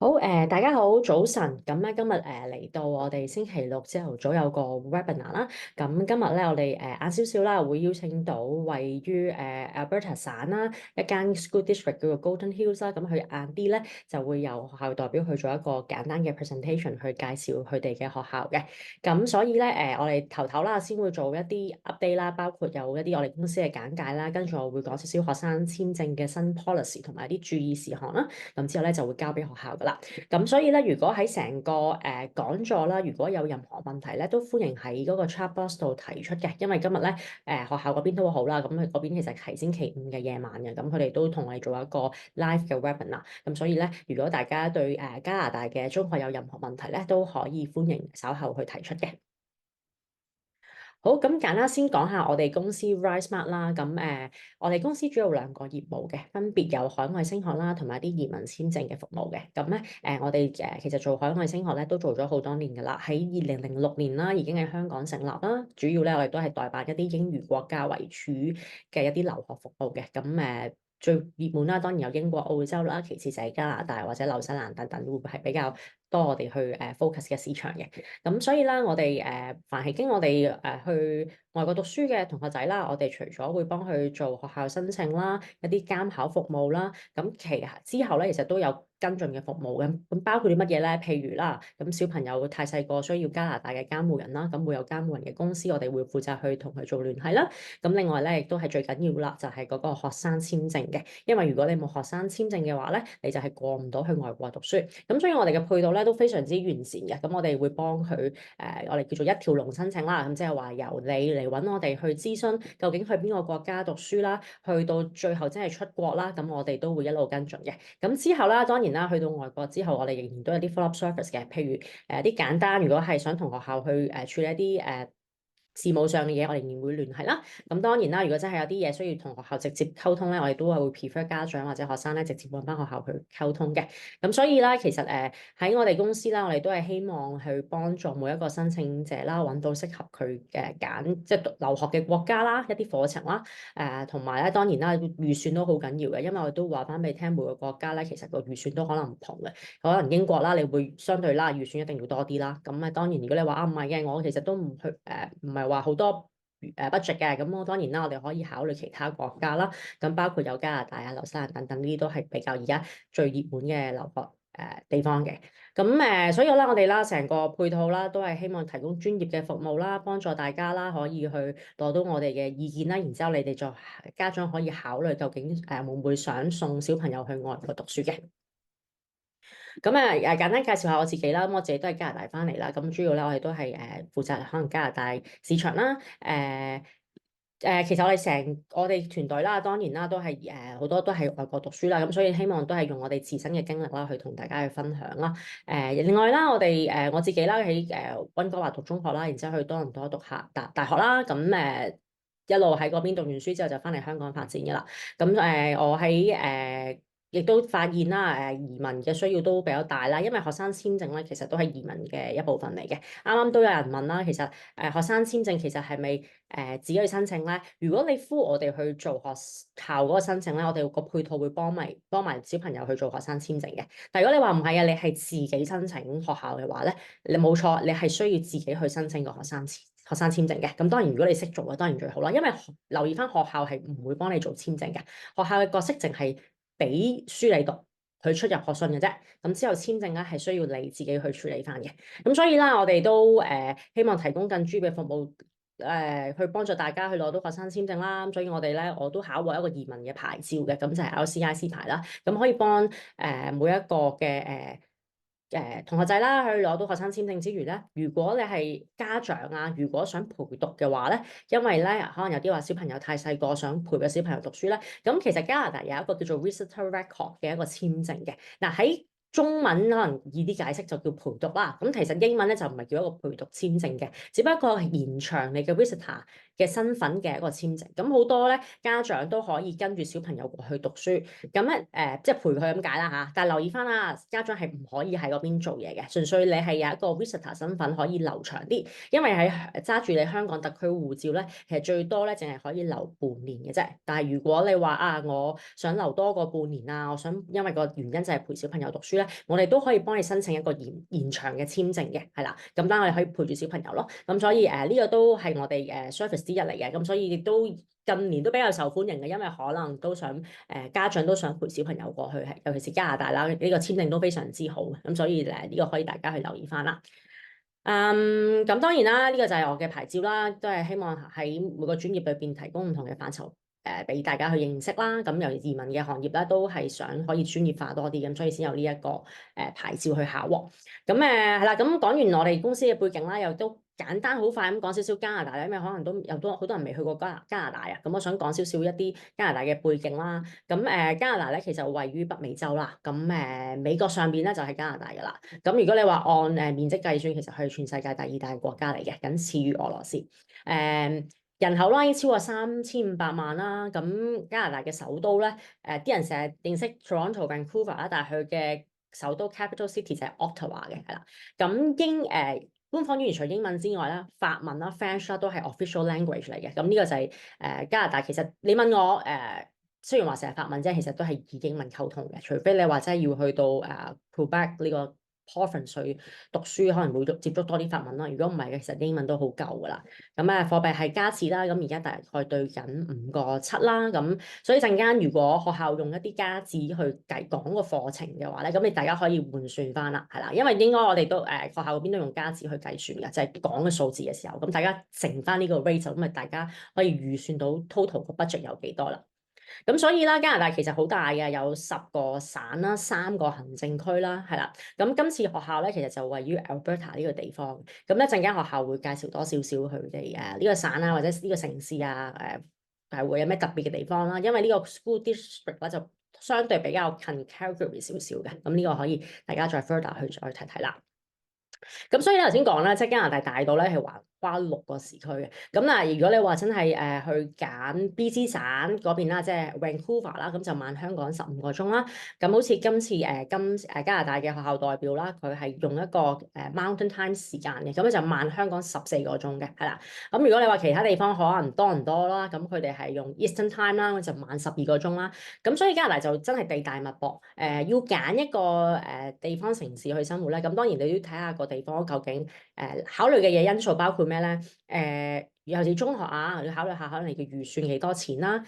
好，大家好，早晨。咁咧，今日嚟到我哋星期六朝頭早有個 webinar 啦。咁今日咧，我哋晏少少啦，會邀請到位於Alberta 省啦一間 school district 叫做 Golden Hills 啦。咁佢晏啲咧就會由學校代表去做一個簡單嘅 presentation 去介紹佢哋嘅學校嘅。咁所以咧，我哋頭啦先會做一啲 update 啦，包括有一啲我哋公司嘅簡介啦，跟住我會講少少學生簽證嘅新 policy 同埋啲注意事項啦。咁之後咧就會交俾學校噶啦。咁所以咧，如果喺成個講座啦，如果有任何問題咧，都歡迎喺嗰個 chat box 度提出嘅。因為今日咧學校嗰邊都好啦，咁佢嗰邊其實係星期五嘅夜晚嘅，咁佢哋都同我哋做一個 live 嘅 webinar。咁所以咧，如果大家對加拿大嘅中學有任何問題咧，都可以歡迎稍後去提出嘅。好，咁簡單先講下我哋公司 RiseSmart 啦。咁我哋公司主要兩個業務嘅，分別有海外升學啦，同埋啲移民簽證嘅服務嘅。咁咧我哋其實做海外升學咧都做咗好多年㗎啦。喺2006年啦，已經喺香港成立啦。主要咧我哋都係代辦一啲英語國家為主嘅一啲留學服務嘅。咁最熱門啦，當然有英國、澳洲啦，其次就係加拿大或者紐西蘭等等，會係比較多我哋去focus 嘅市場嘅。咁所以啦，我哋凡係經我哋去外國讀書嘅同學仔啦，我哋除咗會幫佢做學校申請啦，一啲監考服務啦，咁之後咧，其實都有跟進嘅服務嘅。咁包括啲乜嘢咧？譬如啦，咁小朋友太細個需要加拿大嘅監護人啦，咁會有監護人嘅公司，我哋會負責去同佢做聯繫啦。咁另外咧，亦都係最緊要啦，就係嗰個學生簽證嘅。因為如果你冇學生簽證嘅話咧，你就係過唔到去外國讀書。咁所以我哋嘅配套咧都非常之完善嘅。咁我哋會幫佢我哋叫做一條龍申請啦。咁即係話由你嚟揾我哋去諮詢究竟去邊個國家讀書啦，去到最後真係出國啦，咁我哋都會一路跟進嘅。咁之後啦，當然啦，去到外國之後，我哋仍然都有啲 follow up service 嘅。譬如啲簡單，如果係想同學校去處理一啲事務上嘅嘢，我哋仍然會聯繫啦。咁當然啦，如果真係有啲嘢需要同學校直接溝通咧，我哋都係會 prefer 家長或者學生咧直接揾翻學校去溝通嘅。咁所以啦，其實喺我哋公司啦，我哋都係希望去幫助每一個申請者啦，揾到適合佢揀即係留學嘅國家啦，一啲課程啦，同埋咧當然啦，預算都好緊要嘅，因為我都話翻俾你聽，每個國家咧其實個預算都可能唔同嘅。可能英國啦，你會相對啦預算一定要多啲啦。咁當然如果你話唔係嘅，我其實都唔去唔係話好多budget 嘅，咁我當然啦，我哋可以考慮其他國家啦。咁包括有加拿大啊、紐西蘭等等呢啲都係比較而家最熱門嘅留學地方嘅。咁所以啦，我哋啦成個配套啦，都係希望提供專業嘅服務啦，幫助大家啦，可以去攞到我哋嘅意見啦。然之後你哋再家長可以考慮究竟會唔會想送小朋友去外國讀書嘅。咁簡單介紹下我自己啦。咁我自己都係加拿大翻嚟啦。咁主要咧，我哋都係負責可能加拿大市場啦。其實我哋團隊啦，當然啦，都係好多都係外國讀書啦。咁所以希望都係用我哋自身嘅經歷啦，去同大家去分享啦。另外啦，我自己啦喺溫哥華讀中學啦，然之後去多倫多讀大學啦。咁一路喺嗰邊讀完書之後就翻嚟香港發展嘅啦。咁我喺亦都發現啦，移民嘅需要都比較大啦，因為學生簽證咧其實都係移民嘅一部分嚟嘅。啱啱都有人問啦，其實學生簽證其實係咪自己去申請咧？如果你呼我哋去做學校嗰個申請咧，我哋個配套會幫埋小朋友去做學生簽證嘅。但如果你話唔係啊，你係自己申請學校嘅話咧，你冇錯，你係需要自己去申請個學生簽證嘅。咁當然如果你識做嘅，當然最好啦。因為留意翻學校係唔會幫你做簽證嘅，學校嘅角色淨係俾書你讀，佢出入學信嘅啫。咁之後簽證咧係需要你自己去處理翻嘅。咁所以啦，我哋都希望提供更專業嘅服務，去幫助大家去攞到學生簽證啦。所以我哋咧我都考過一個移民嘅牌照嘅，咁就係 LCIC 牌啦。咁可以幫每一個嘅同學仔啦，去攞到學生簽證之餘咧，如果你係家長啊，如果想陪讀嘅話咧，因為咧可能有啲話小朋友太細個，想陪個小朋友讀書咧，咁其實加拿大有一個叫做 Visitor Record 嘅一個簽證嘅。嗱喺中文可能易啲解釋就叫陪讀啦。咁其實英文咧就唔係叫一個陪讀簽證嘅，只不過係延長你嘅 visitor 嘅身份嘅一個簽證。咁好多咧家長都可以跟住小朋友過去讀書，咁咧即係陪佢咁解啦嚇。但係留意翻啦，家長係唔可以喺嗰邊做嘢嘅，純粹你係有一個 visitor 身份可以留長啲，因為喺揸住你香港特區護照咧，其實最多咧淨係可以留半年嘅啫。但係如果你話我想留多個半年啊，我想因為個原因就係陪小朋友讀書咧。咧，我哋都可以幫你申請一個延長嘅簽證嘅，係啦。咁當然我哋可以陪住小朋友咯。咁所以呢個都係我哋service 之一嚟嘅。咁所以亦都近年都比較受歡迎嘅，因為可能都想家長都想陪小朋友過去，尤其是加拿大啦，呢個簽證都非常之好。咁所以呢個可以大家去留意翻啦。咁當然啦，呢個就係我嘅牌照啦，都係希望喺每個專業裏邊提供唔同嘅範疇俾大家去認識啦。咁由移民嘅行業咧，都係想可以專業化多啲，咁所以先有呢一個牌照去考喎。咁係啦，咁講完我哋公司嘅背景啦，又都簡單好快咁講少少加拿大啦，因為可能都有好多人未去過加拿大啊。咁我想講少少一啲加拿大嘅背景啦。咁加拿大咧其實位於北美洲啦。咁美國上邊咧就係加拿大噶啦。咁如果你話按面積計算，其實係全世界第2大國家嚟嘅，僅次於俄羅斯。人口啦已經超過3500萬啦。咁加拿大嘅首都咧，啲人成日認識 Toronto、Vancouver 啦，但係佢嘅首都 capital city 就係 Ottawa 嘅，係啦。咁官方語言除英文之外啦，法文啦、French 啦都係 official language 嚟嘅。咁呢個就係加拿大。其實你問我雖然話成日法文啫，其實都係以英文溝通嘅，除非你話真係要去到Quebec 呢個 province 去讀書，可能會接觸多啲法文啦。如果唔係嘅，其實英文都好夠噶啦。咁貨幣係加紙啦，咁而家大概對緊5.7啦。咁所以陣間如果學校用一啲加紙去講個課程嘅話咧，咁你大家可以換算翻啦，係啦。因為應該我哋都學校嗰邊都用加紙去計算嘅，就係講嘅數字嘅時候，咁大家乘翻呢個 rate 咁咪大家可以預算到 total 個 budget 有幾多啦。咁所以啦，加拿大其實好大嘅，有10個省啦，3個行政區啦，係啦。咁今次學校咧，其實就位於 Alberta 呢個地方。咁一陣間學校會介紹多少少佢哋呢個省啊，或者呢個城市啊，係會有咩特別嘅地方啦。因為呢個 school district 咧就相對比較近 Calgary 少少嘅。咁呢個可以大家再 further 去再睇睇啦。咁所以咧頭先講啦，即係加拿大大到咧係橫跨6個時區嘅。咁嗱，如果你話真係去揀 BC 省嗰邊啦，即係 Vancouver 啦，咁就慢香港15個鐘啦。咁好似今次加拿大嘅學校代表啦，佢係用一個Mountain Time 時間嘅，咁咧就慢香港14個鐘嘅，係啦。咁如果你話其他地方可能多唔多啦，咁佢哋係用 Eastern Time 啦，就慢12個鐘啦。咁所以加拿大就真係地大物博。要揀一個地方城市去生活咧，咁當然你都要睇下個地方究竟考慮嘅嘢因素包括咩咧？尤其是中學啊，要考慮下可能你嘅預算幾多錢啦。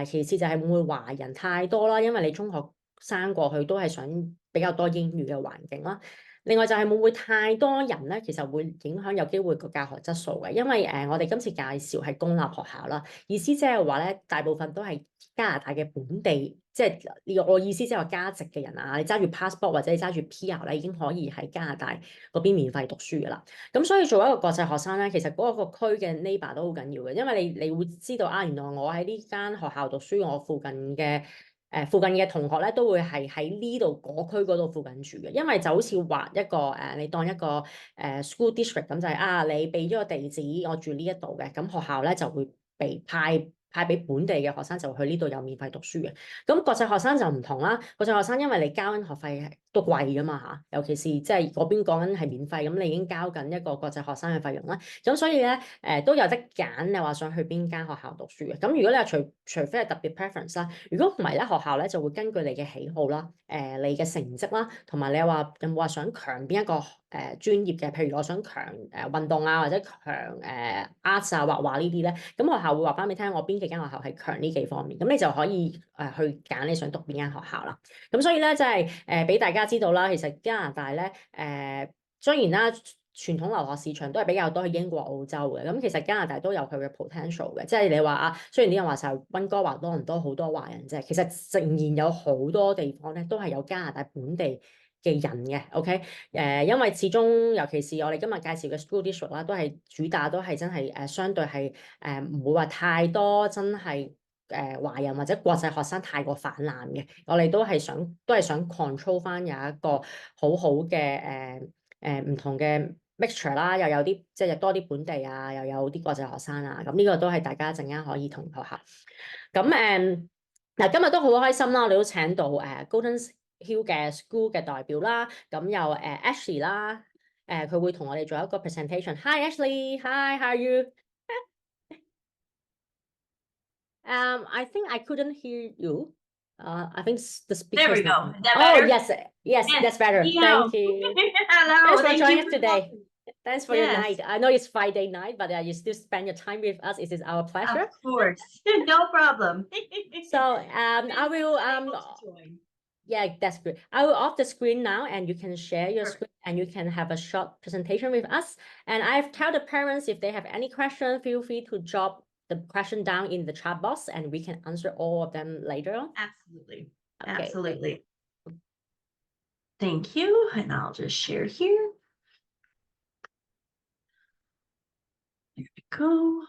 其次就係會唔會華人太多啦，因為你中學生過去都係想比較多英語嘅環境啦。另外就係會唔會太多人咧，其實會影響有機會個教學質素嘅，因為我哋今次介紹係公立學校啦，意思即係話咧，大部分都係加拿大嘅本地，即係我意思即係話加籍嘅人啊，你揸住 passport 或者你揸住 PR 咧，已經可以喺加拿大嗰邊免費讀書噶啦。咁所以做一個國際學生咧，其實嗰個區嘅 neighbor 都好緊要嘅，因為你會知道啊，原來我喺呢間學校讀書，我附近嘅同學咧都會係喺呢度嗰區嗰度附近住嘅，因為就好似畫一個你當一個school district 咁就係你俾咗個地址，我住呢一度嘅，咁學校咧就會被派俾本地嘅學生就去呢度有免費讀書嘅。咁國際學生就唔同啦，國際學生因為你交緊學費都貴噶嘛嚇，尤其是即係嗰邊講緊係免費，咁你已經交緊一個國際學生嘅費用啦。咁所以咧都有得揀，你話想去邊間學校讀書嘅。咁如果你話除非係特別 preference 啦，如果唔係咧，學校咧就會根據你嘅喜好啦，你嘅成績啦，同埋你話有冇話想強邊一個專業嘅，譬如我想強運動啊，或者強arts 啊畫畫呢啲咧，咁學校會話翻俾你聽，我邊幾間學校係強呢幾方面，咁你就可以去揀你想讀邊間學校啦。咁所以咧，即係俾大家知道啦，其實加拿大咧雖然啦，傳統留學市場都係比較多喺英國、澳洲嘅，咁其實加拿大都有佢嘅 potential 嘅，即係你話雖然啲人話就係溫哥華多倫多好多華人啫，其實仍然有好多地方咧都係有加拿大本地嘅人嘅。OK，因為始終尤其是我哋今日介紹嘅 school district 啦，都係主打都係真係相對係唔會話太多真係華人或者國際學生太過泛濫嘅，我哋都係想 control 翻有一個好好嘅唔同嘅 mixture 啦，又有啲即係多啲本地啊，又有啲國際學生啊，咁呢個都係大家陣間可以同學校。咁嗱，今日都好開心啦，我哋都請到Golden Hills 嘅 school 嘅代表啦，咁有Ashley 啦，佢會同我哋做一個 presentation。Hi Ashley，Hi，how are you？ I think I couldn't hear you. I think the speaker There we is go. not. Is that Oh, better? yes, that's better. Thank you. Hello. Thanks for joining us for today. calling. Thanks for your night. I know it's Friday night, but you still spend your time with us. It is our pleasure. Of course. No problem. So I will join. Yeah, that's good. I will off the screen now, and you can share your screen, and you can have a short presentation with us. And I've told the parents if they have any question, feel free to drop the question down in the chat box, and we can answer all of them later on. Absolutely. Okay. Absolutely. Thank you. And I'll just share here. There we go.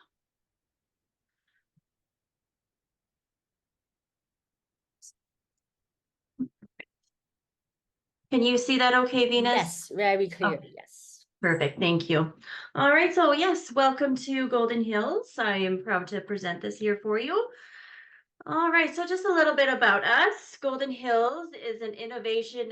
Can you see that okay, Venus? Yes, very clear. Okay. Yes. Perfect. Thank you. All right. So yes, welcome to Golden Hills. I am proud to present this here for you. All right, so just a little bit about us. Golden Hills is an innovative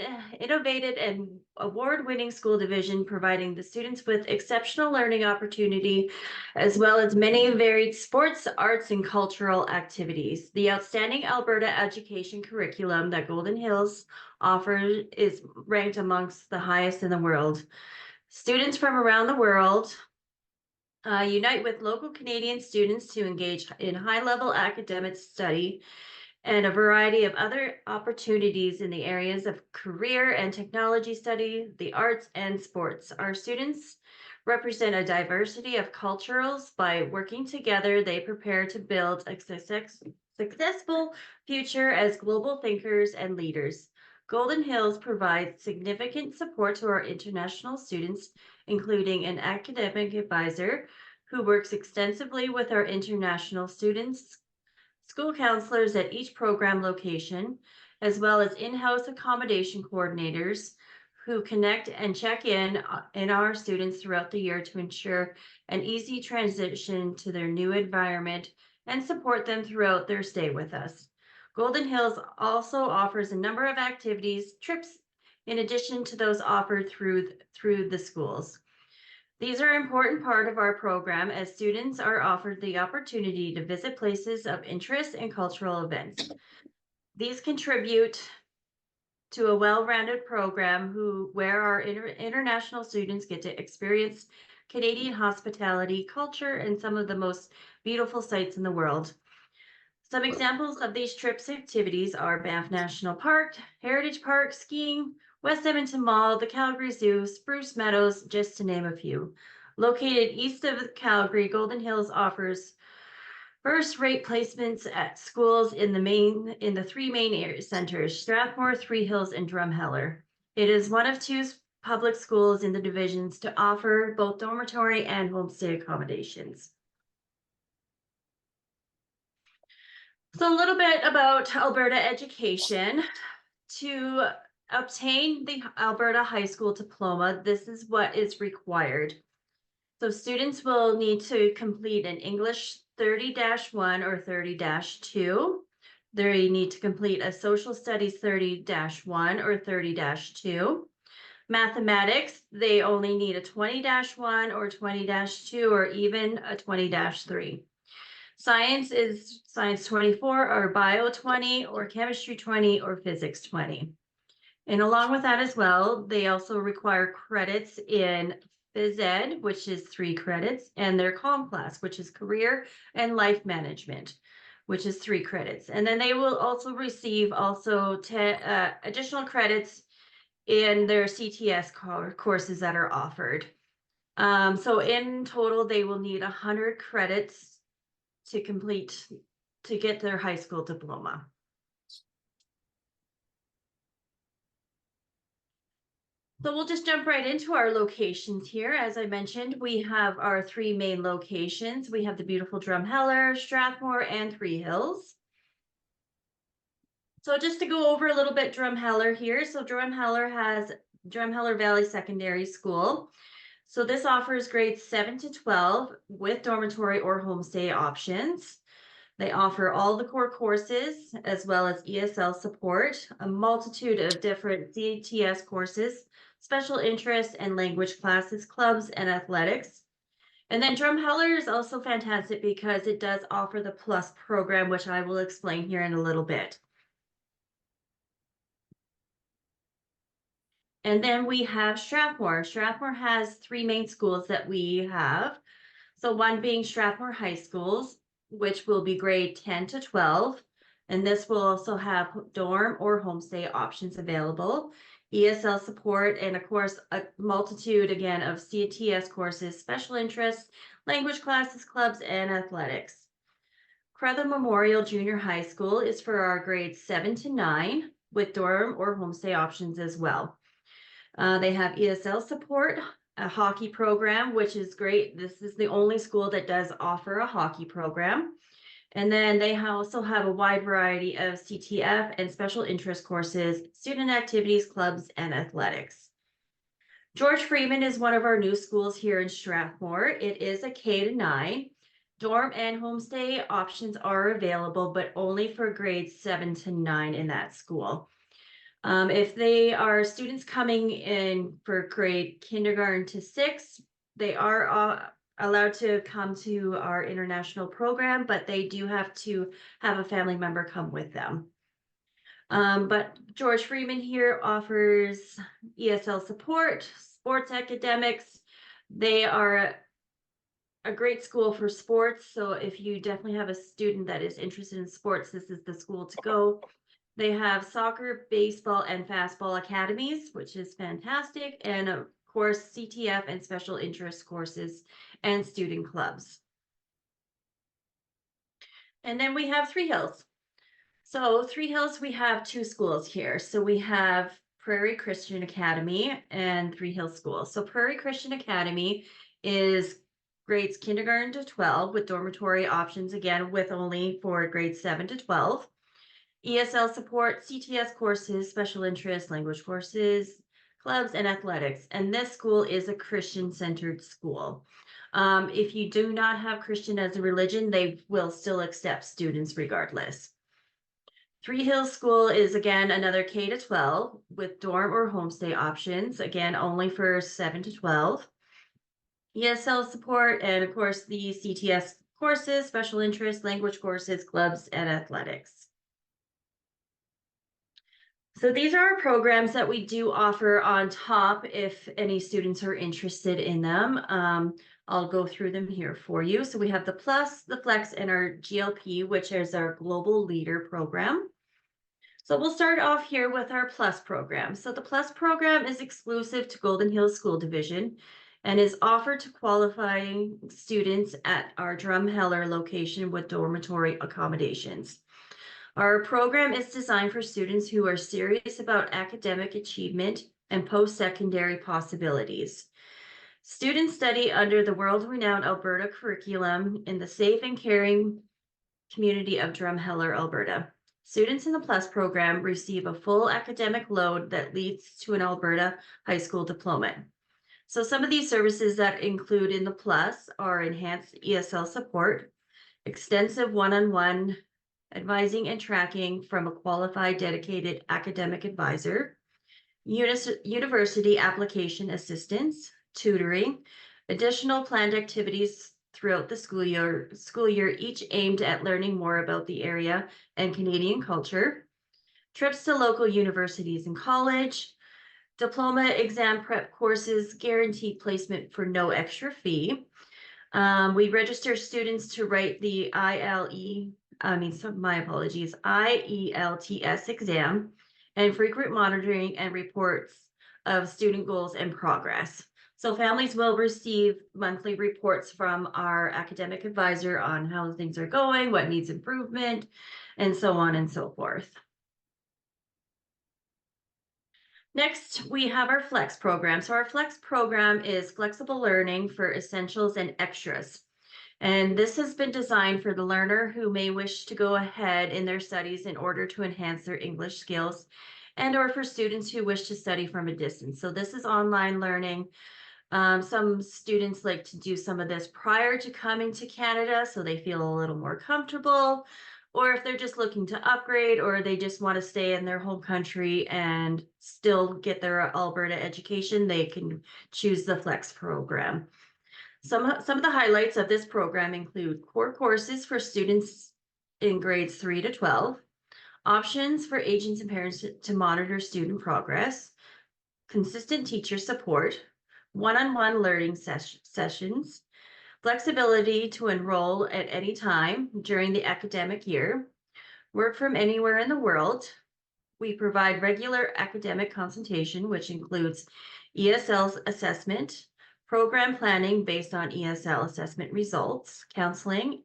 and award-winning school division providing the students with exceptional learning opportunity, as well as many varied sports, arts, and cultural activities. The outstanding Alberta education curriculum that Golden Hills offers is ranked amongst the highest in the world. Students from around the world unite with local Canadian students to engage in high-level academic study and a variety of other opportunities in the areas of career and technology study, the arts, and sports. Our students represent a diversity of cultures. By working together, they prepare to build a successful future as global thinkers and leaders. Golden Hills provides significant support to our international students, including an academic advisor who works extensively with our international students, school counselors at each program location, as well as in-house accommodation coordinators who connect and check in our students throughout the year to ensure an easy transition to their new environment and support them throughout their stay with us. Golden Hills also offers a number of activities, trips, in addition to those offered through the schools. These are an important part of our program as students are offered the opportunity to visit places of interest and cultural events. These contribute to a well-rounded program where our international students get to experience Canadian hospitality, culture, and some of the most beautiful sights in the world. Some examples of these trips activities are Banff National Park, Heritage Park, skiing, West Edmonton Mall, the Calgary Zoo, Spruce Meadows, just to name a few. Located east of Calgary, Golden Hills offers first-rate placements at schools in the three main area centers, Strathmore, Three Hills, and Drumheller. It is one of two public schools in the divisions to offer both dormitory and homestay accommodations. So a little bit about Alberta education. To obtain the Alberta High School diploma, this is what is required. So students will need to complete an English 30-1 or 30-2. They need to complete a social studies 30-1 or 30-2. Mathematics, they only need a 20-1 or 20-2 or even a 20-3. Science is Science 24 or Bio 20 or Chemistry 20 or Physics 20. And along with that as well, they also require credits in Phys Ed, which is 3 credits, and their COM class, which is Career and Life Management, which is 3 credits. And then they will also receive additional credits in their CTS courses that are offered. So in total, they will need 100 credits to get their high school diploma. So we'll just jump right into our locations here. As I mentioned, we have our 3 main locations. We have the beautiful Drumheller, Strathmore, and Three Hills. So just to go over a little bit Drumheller here. So Drumheller has Drumheller Valley Secondary School. So this offers grades 7 to 12 with dormitory or homestay options. They offer all the core courses as well as ESL support, a multitude of different CTS courses, special interest and language classes, clubs, and athletics. And then Drumheller is also fantastic because it does offer the Plus program, which I will explain here in a little bit. And then we have Strathmore. Strathmore has 3 main schools that we have. So one being Strathmore High Schools, which will be grade 10 to 12. And this will also have dorm or homestay options available, ESL support, and of course, a multitude again of CTS courses, special interests, language classes, clubs, and athletics. Crowther Memorial Junior High School is for our grades 7 to 9 with dorm or homestay options as well. They have ESL support, a hockey program, which is great. This is the only school that does offer a hockey program. And then they also have a wide variety of CTF and special interest courses, student activities, clubs, and athletics. George Freeman is one of our new schools here in Strathmore. It is a K-9. Dorm and homestay options are available, but only for grades 7 to 9 in that school. If they are students coming in for grade kindergarten to 6, they are allowed to come to our international program, but they do have to have a family member come with them. But George Freeman here offers ESL support, sports academics. They are a great school for sports. So if you definitely have a student that is interested in sports, this is the school to go. They have soccer, baseball, and fastball academies, which is fantastic. And of course, CTF and special interest courses and student clubs. And then we have Three Hills. So Three Hills, we have 2 schools here. So we have Prairie Christian Academy and Three Hills School. So Prairie Christian Academy is grades kindergarten to 12 with dormitory options, again, with only for grades 7 to 12. ESL support, CTS courses, special interest, language courses, clubs, and athletics. And this school is a Christian-centered school. If you do not have Christian as a religion, they will still accept students regardless. Three Hills School is again another K to 12 with dorm or homestay options, again only for 7 to 12. ESL support, and of course the CTS courses, special interest, language courses, clubs, and athletics. So these are our programs that we do offer on top if any students are interested in them. I'll go through them here for you. So we have the Plus, the Flex, and our GLP, which is our Global Leader program. So we'll start off here with our Plus program. So the Plus program is exclusive to Golden Hills School Division and is offered to qualifying students at our Drumheller location with dormitory accommodations. Our program is designed for students who are serious about academic achievement and post-secondary possibilities. Students study under the world-renowned Alberta curriculum in the safe and caring community of Drumheller, Alberta. Students in the Plus program receive a full academic load that leads to an Alberta high school diploma. So some of these services that include in the Plus are enhanced ESL support, extensive one-on-one advising and tracking from a qualified, dedicated academic advisor, university application assistance, tutoring, additional planned activities throughout the school year, each aimed at learning more about the area and Canadian culture, trips to local universities and college, diploma exam prep courses, guaranteed placement for no extra fee. We register students to write the IELTS exam, and frequent monitoring and reports of student goals and progress. So families will receive monthly reports from our academic advisor on how things are going, what needs improvement, and so on and so forth. Next, we have our Flex program. So our Flex program is flexible learning for essentials and extras. And this has been designed for the learner who may wish to go ahead in their studies in order to enhance their English skills, and or for students who wish to study from a distance. So this is online learning. Some students like to do some of this prior to coming to Canada, so they feel a little more comfortable, or if they're just looking to upgrade, or they just want to stay in their home country and still get their Alberta education, they can choose the Flex program. Some of the highlights of this program include core courses for students in grades 3 to 12, options for agents and parents to monitor student progress, consistent teacher support, one-on-one learning sessions, flexibility to enroll at any time during the academic year, work from anywhere in the world. We provide regular academic consultation, which includes ESL assessment, program planning based on ESL assessment results, counseling,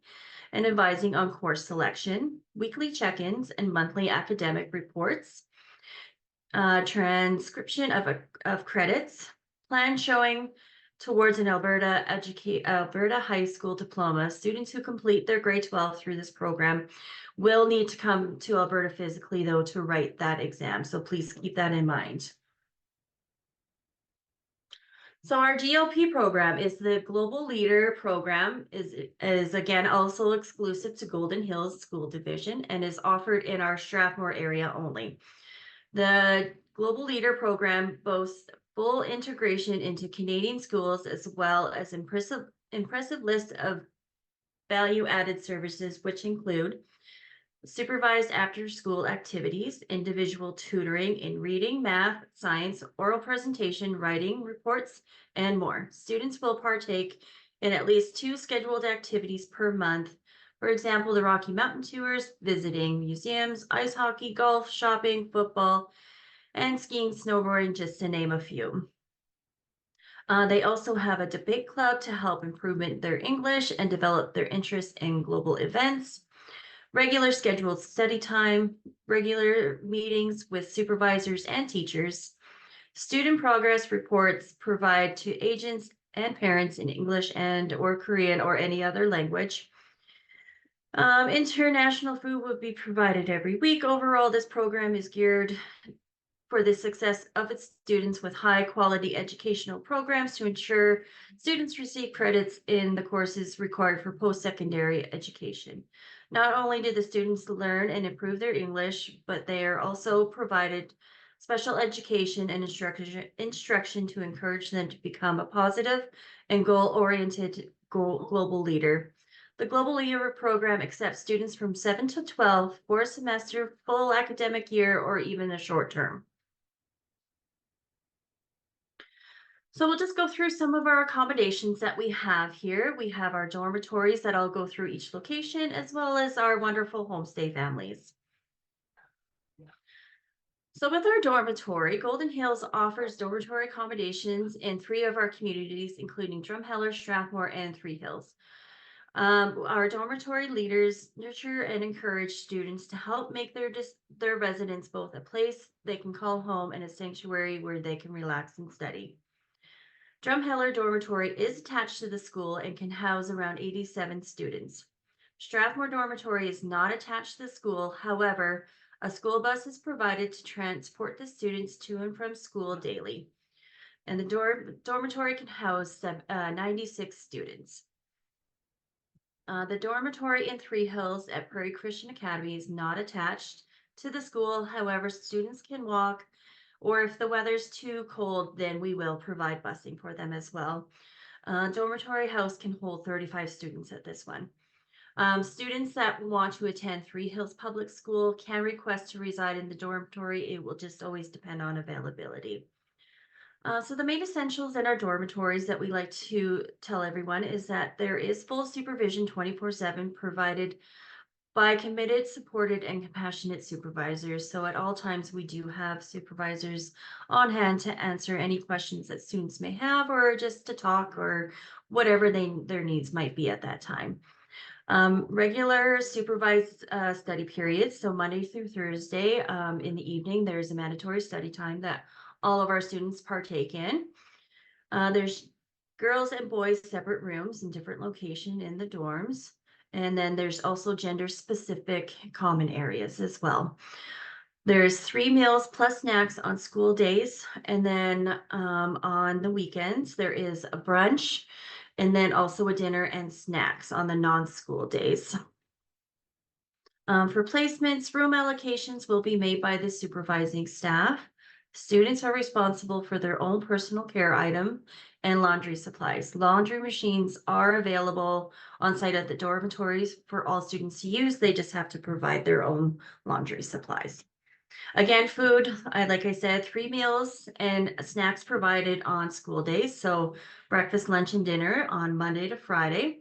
and advising on course selection, weekly check-ins and monthly academic reports, transcription of credits, plan showing towards an Alberta high school diploma. Students who complete their grade 12 through this program will need to come to Alberta physically, though, to write that exam. So please keep that in mind. So our GLP program is the Global Leader program, is again also exclusive to Golden Hills School Division and is offered in our Strathmore area only. The Global Leader program boasts full integration into Canadian schools as well as impressive list of value-added services, which include supervised after-school activities, individual tutoring in reading, math, science, oral presentation, writing, reports, and more. Students will partake in at least 2 scheduled activities per month. For example, the Rocky Mountain tours, visiting museums, ice hockey, golf, shopping, football, and skiing, snowboarding, just to name a few. They also have a debate club to help improve their English and develop their interest in global events. Regular scheduled study time, regular meetings with supervisors and teachers, student progress reports provide to agents and parents in English and or Korean or any other language. International food will be provided every week. Overall, this program is geared for the success of its students with high quality educational programs to ensure students receive credits in the courses required for post-secondary education. Not only do the students learn and improve their English, but they are also provided special education and instruction to encourage them to become a positive and goal-oriented global leader. The Global Leader program accepts students from 7 to 12 for a semester, full academic year, or even a short term. So we'll just go through some of our accommodations that we have here. We have our dormitories that I'll go through each location, as well as our wonderful homestay families. So with our dormitory, Golden Hills offers dormitory accommodations in 3 of our communities, including Drumheller, Strathmore, and Three Hills. Our dormitory leaders nurture and encourage students to help make their residence both a place they can call home and a sanctuary where they can relax and study. Drumheller Dormitory is attached to the school and can house around 87 students. Strathmore Dormitory is not attached to the school. However, a school bus is provided to transport the students to and from school daily. And the dormitory can house 96 students. The dormitory in Three Hills at Prairie Christian Academy is not attached to the school. However, students can walk, or if the weather's too cold, then we will provide busing for them as well. Dormitory house can hold 35 students at this one. Students that want to attend Three Hills Public School can request to reside in the dormitory. It will just always depend on availability. So the main essentials in our dormitories that we like to tell everyone is that there is full supervision 24/7 provided by committed, supported, and compassionate supervisors. So at all times, we do have supervisors on hand to answer any questions that students may have, or just to talk, or whatever their needs might be at that time. Regular supervised study periods. So Monday through Thursday in the evening, there's a mandatory study time that all of our students partake in. There's girls and boys separate rooms in different locations in the dorms. And then there's also gender-specific common areas as well. There's 3 meals plus snacks on school days. And then on the weekends, there is a brunch and then also a dinner and snacks on the non-school days. For placements, room allocations will be made by the supervising staff. Students are responsible for their own personal care item and laundry supplies. Laundry machines are available on site at the dormitories for all students to use. They just have to provide their own laundry supplies. Again, food, like I said, 3 meals and snacks provided on school days. So breakfast, lunch, and dinner on Monday to Friday.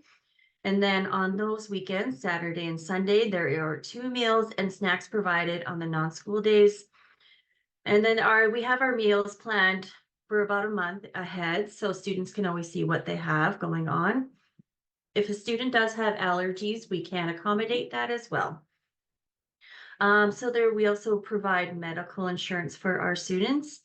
And then on those weekends, Saturday and Sunday, there are 2 meals and snacks provided on the non-school days. And then we have our meals planned for about a month ahead, so students can always see what they have going on. If a student does have allergies, we can accommodate that as well. We also provide medical insurance for our students.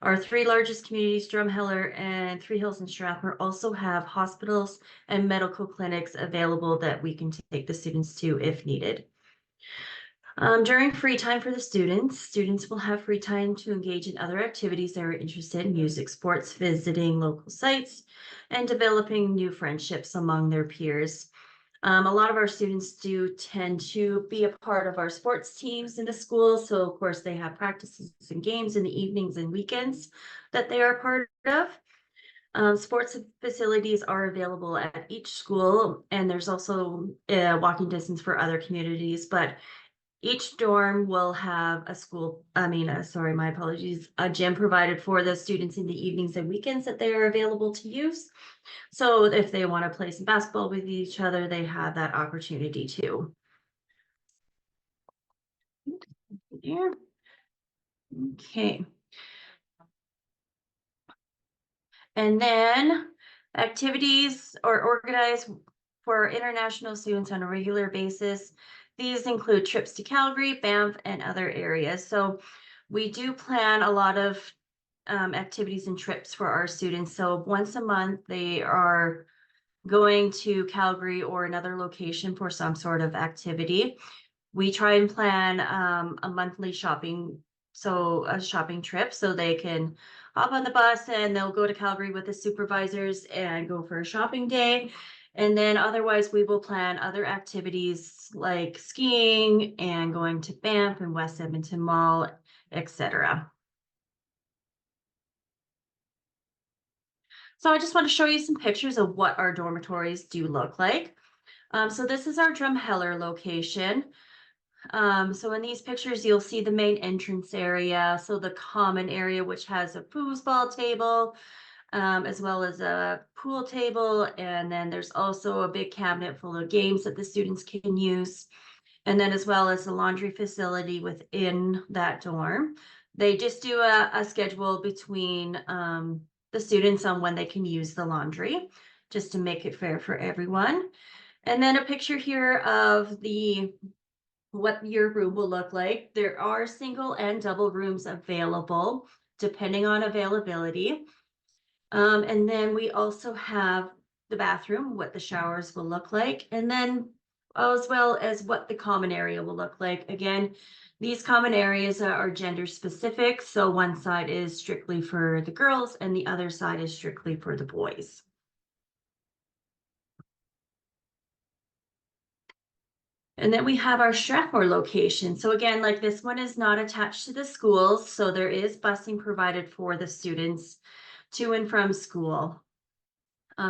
Our 3 largest communities, Drumheller and Three Hills and Strathmore, also have hospitals and medical clinics available that we can take the students to if needed. During free time for the students will have free time to engage in other activities they are interested in: music, sports, visiting local sites, and developing new friendships among their peers. A lot of our students do tend to be a part of our sports teams in the school. So of course they have practices and games in the evenings and weekends that they are part of. Sports facilities are available at each school, and there's also walking distance for other communities, but each dorm will have a gym provided for the students in the evenings and weekends that they are available to use. So if they want to play some basketball with each other, they have that opportunity too. Here. Okay. And then activities are organized for international students on a regular basis. These include trips to Calgary, Banff, and other areas. So we do plan a lot of activities and trips for our students. So once a month, they are going to Calgary or another location for some sort of activity. We try and plan a monthly shopping trip, so they can hop on the bus and they'll go to Calgary with the supervisors and go for a shopping day. And then otherwise we will plan other activities like skiing and going to Banff and West Edmonton Mall, etc. So I just want to show you some pictures of what our dormitories do look like. So this is our Drumheller location. So in these pictures, you'll see the main entrance area. So the common area, which has a foosball table, as well as a pool table. And then there's also a big cabinet full of games that the students can use. And then as well as the laundry facility within that dorm. They just do a schedule between the students on when they can use the laundry, just to make it fair for everyone. And then a picture here of what your room will look like. There are single and double rooms available, depending on availability. And then we also have the bathroom, what the showers will look like, and then as well as what the common area will look like. Again, these common areas are gender specific. So one side is strictly for the girls and the other side is strictly for the boys. And then we have our Strathmore location. So again, like this one is not attached to the schools. So there is busing provided for the students to and from school.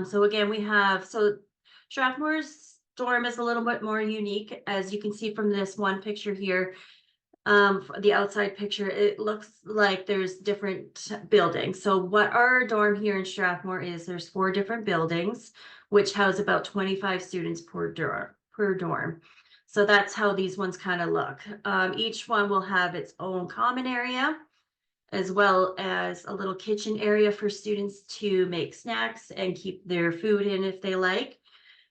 So again, Strathmore's dorm is a little bit more unique. As you can see from this one picture here, the outside picture, it looks like there's different buildings. So what our dorm here in Strathmore is, there's 4 different buildings, which house about 25 students per dorm. So that's how these ones kind of look. Each one will have its own common area, as well as a little kitchen area for students to make snacks and keep their food in if they like.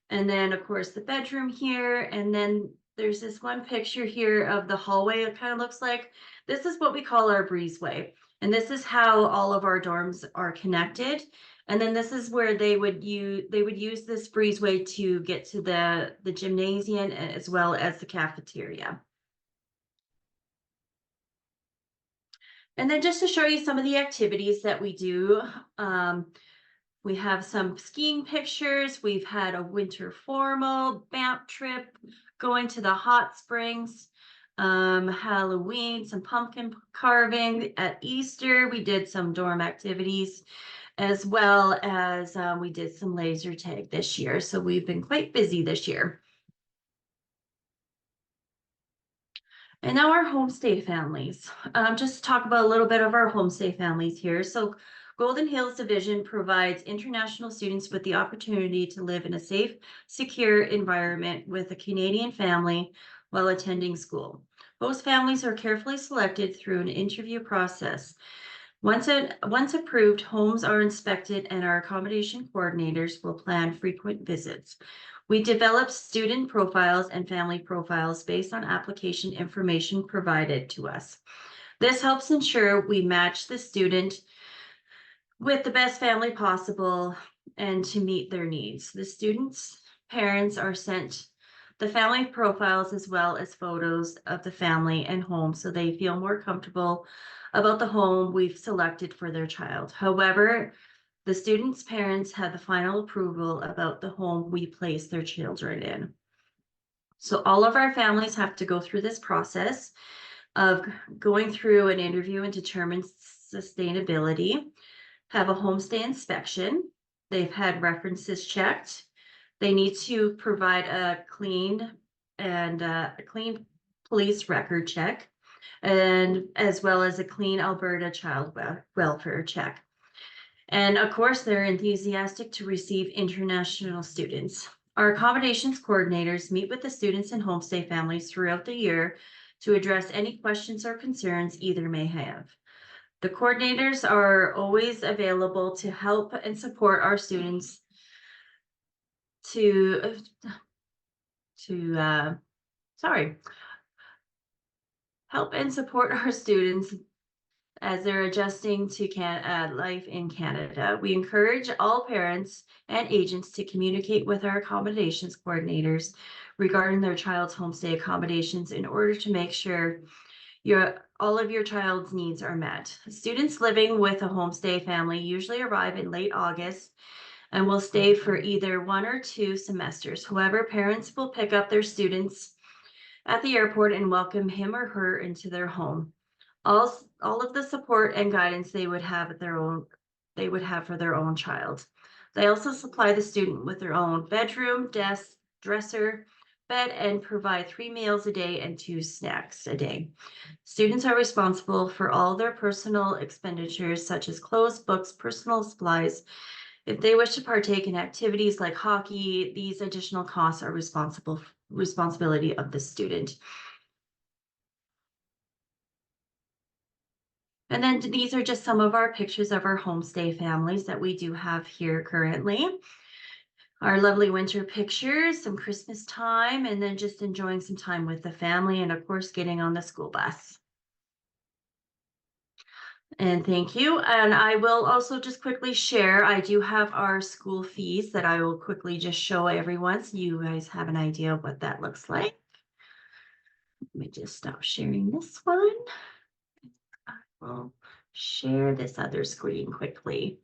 And then of course the bedroom here, and then there's this one picture here of the hallway. It kind of looks like, this is what we call our breezeway. And this is how all of our dorms are connected. And then this is where they would use this breezeway to get to the gymnasium as well as the cafeteria. And then just to show you some of the activities that we do, we have some skiing pictures. We've had a winter formal, Banff trip, going to the hot springs, Halloween, some pumpkin carving. At Easter, we did some dorm activities, as well as we did some laser tag this year. So we've been quite busy this year. And now our homestay families. Just to talk about a little bit of our homestay families here. So Golden Hills Division provides international students with the opportunity to live in a safe, secure environment with a Canadian family while attending school. Host families are carefully selected through an interview process. Once approved, homes are inspected and our accommodation coordinators will plan frequent visits. We develop student profiles and family profiles based on application information provided to us. This helps ensure we match the student with the best family possible and to meet their needs. The students' parents are sent the family profiles as well as photos of the family and home so they feel more comfortable about the home we've selected for their child. However, the students' parents have the final approval about the home we place their children in. So all of our families have to go through this process of going through an interview and determine sustainability, have a homestay inspection. They've had references checked. They need to provide a clean police record check, and as well as a clean Alberta child welfare check. And of course, they're enthusiastic to receive international students. Our accommodations coordinators meet with the students and homestay families throughout the year to address any questions or concerns either may have. The coordinators are always available to help and support our students help and support our students as they're adjusting to life in Canada. We encourage all parents and agents to communicate with our accommodations coordinators regarding their child's homestay accommodations in order to make sure all of your child's needs are met. Students living with a homestay family usually arrive in late August and will stay for either 1 or 2 semesters. However, parents will pick up their students at the airport and welcome him or her into their home. All of the support and guidance they would have for their own child. They also supply the student with their own bedroom, desk, dresser, bed, and provide 3 meals a day and 2 snacks a day. Students are responsible for all their personal expenditures, such as clothes, books, personal supplies. If they wish to partake in activities like hockey, these additional costs are responsibility of the student. And then these are just some of our pictures of our homestay families that we do have here currently. Our lovely winter pictures, some Christmas time, and then just enjoying some time with the family and of course getting on the school bus. And thank you. And I will also just quickly share, I do have our school fees that I will quickly just show everyone so you guys have an idea of what that looks like. Let me just stop sharing this one. I will share this other screen quickly.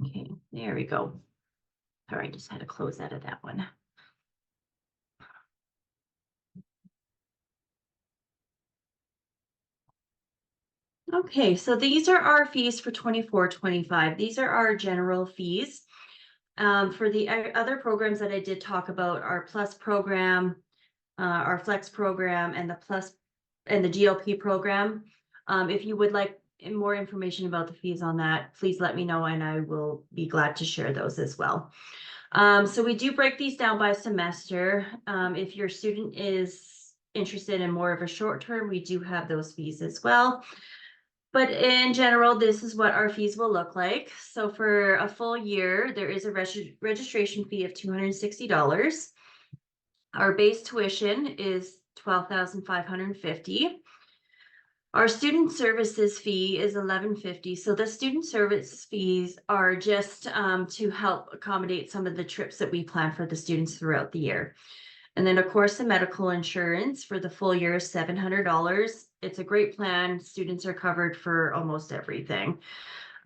Okay, there we go. Sorry, I just had to close out of that one. Okay, so these are our fees for 24-25. These are our general fees. For the other programs that I did talk about, our Plus program, our Flex program, and the GLP program. If you would like more information about the fees on that, please let me know and I will be glad to share those as well. So we do break these down by semester. If your student is interested in more of a short term, we do have those fees as well. But in general, this is what our fees will look like. So for a full year, there is a registration fee of $260. Our base tuition is $12,550. Our student services fee is $1150. So the student service fees are just to help accommodate some of the trips that we plan for the students throughout the year. And then of course, the medical insurance for the full year is $700. It's a great plan. Students are covered for almost everything.